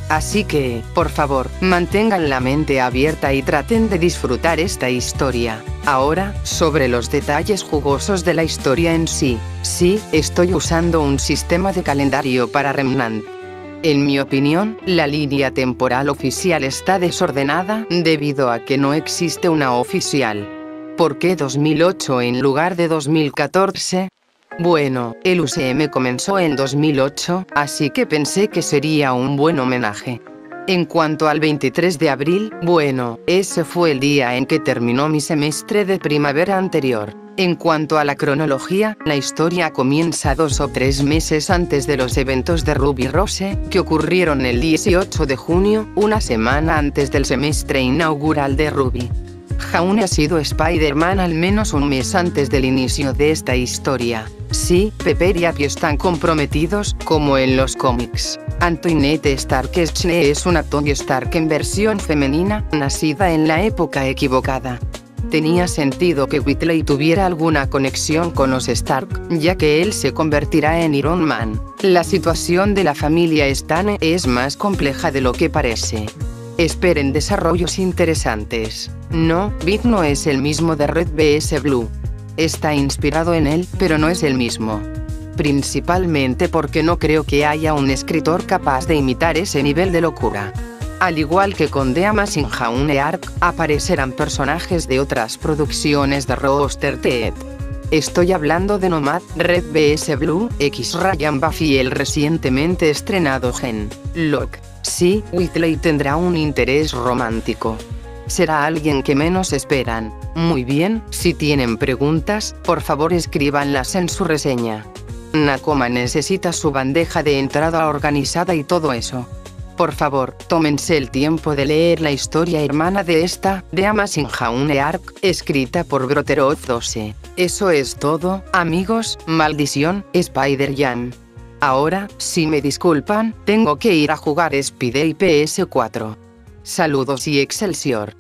Así que, por favor, mantengan la mente abierta y traten de disfrutar esta historia. Ahora, sobre los detalles jugosos de la historia en sí. Sí, estoy usando un sistema de calendario para Remnant. En mi opinión, la línea temporal oficial está desordenada, debido a que no existe una oficial. ¿Por qué 2008 en lugar de 2014? Bueno, el UCM comenzó en 2008, así que pensé que sería un buen homenaje. En cuanto al 23 de abril, bueno, ese fue el día en que terminó mi semestre de primavera anterior. En cuanto a la cronología, la historia comienza 2 o 3 meses antes de los eventos de Ruby Rose, que ocurrieron el 18 de junio, una semana antes del semestre inaugural de Ruby. Jaune ha sido Spider-Man al menos un mes antes del inicio de esta historia. Sí, Pepper y Abby están comprometidos, como en los cómics. Antoinette Stark Schnee es una Tony Stark en versión femenina, nacida en la época equivocada. Tenía sentido que Whitley tuviera alguna conexión con los Stark, ya que él se convertirá en Iron Man. La situación de la familia Stane es más compleja de lo que parece. Esperen desarrollos interesantes. No, Big no es el mismo de Red vs Blue. Está inspirado en él, pero no es el mismo. Principalmente porque no creo que haya un escritor capaz de imitar ese nivel de locura. Al igual que con The Amazing Jaune Arc, aparecerán personajes de otras producciones de Rooster Teeth. Estoy hablando de Nomad, Red vs Blue, X-Ryan Buffy y el recientemente estrenado Gen. Lock. Sí, Whitley tendrá un interés romántico. Será alguien que menos esperan. Muy bien, si tienen preguntas, por favor escríbanlas en su reseña. Nakoma necesita su bandeja de entrada organizada y todo eso. Por favor, tómense el tiempo de leer la historia hermana de esta, The Amazing Jaune Arc, escrita por Brotherhood 12. Eso es todo, amigos, maldición, Spider-Jam. Ahora, si me disculpan, tengo que ir a jugar Spidey PS4. Saludos y Excelsior.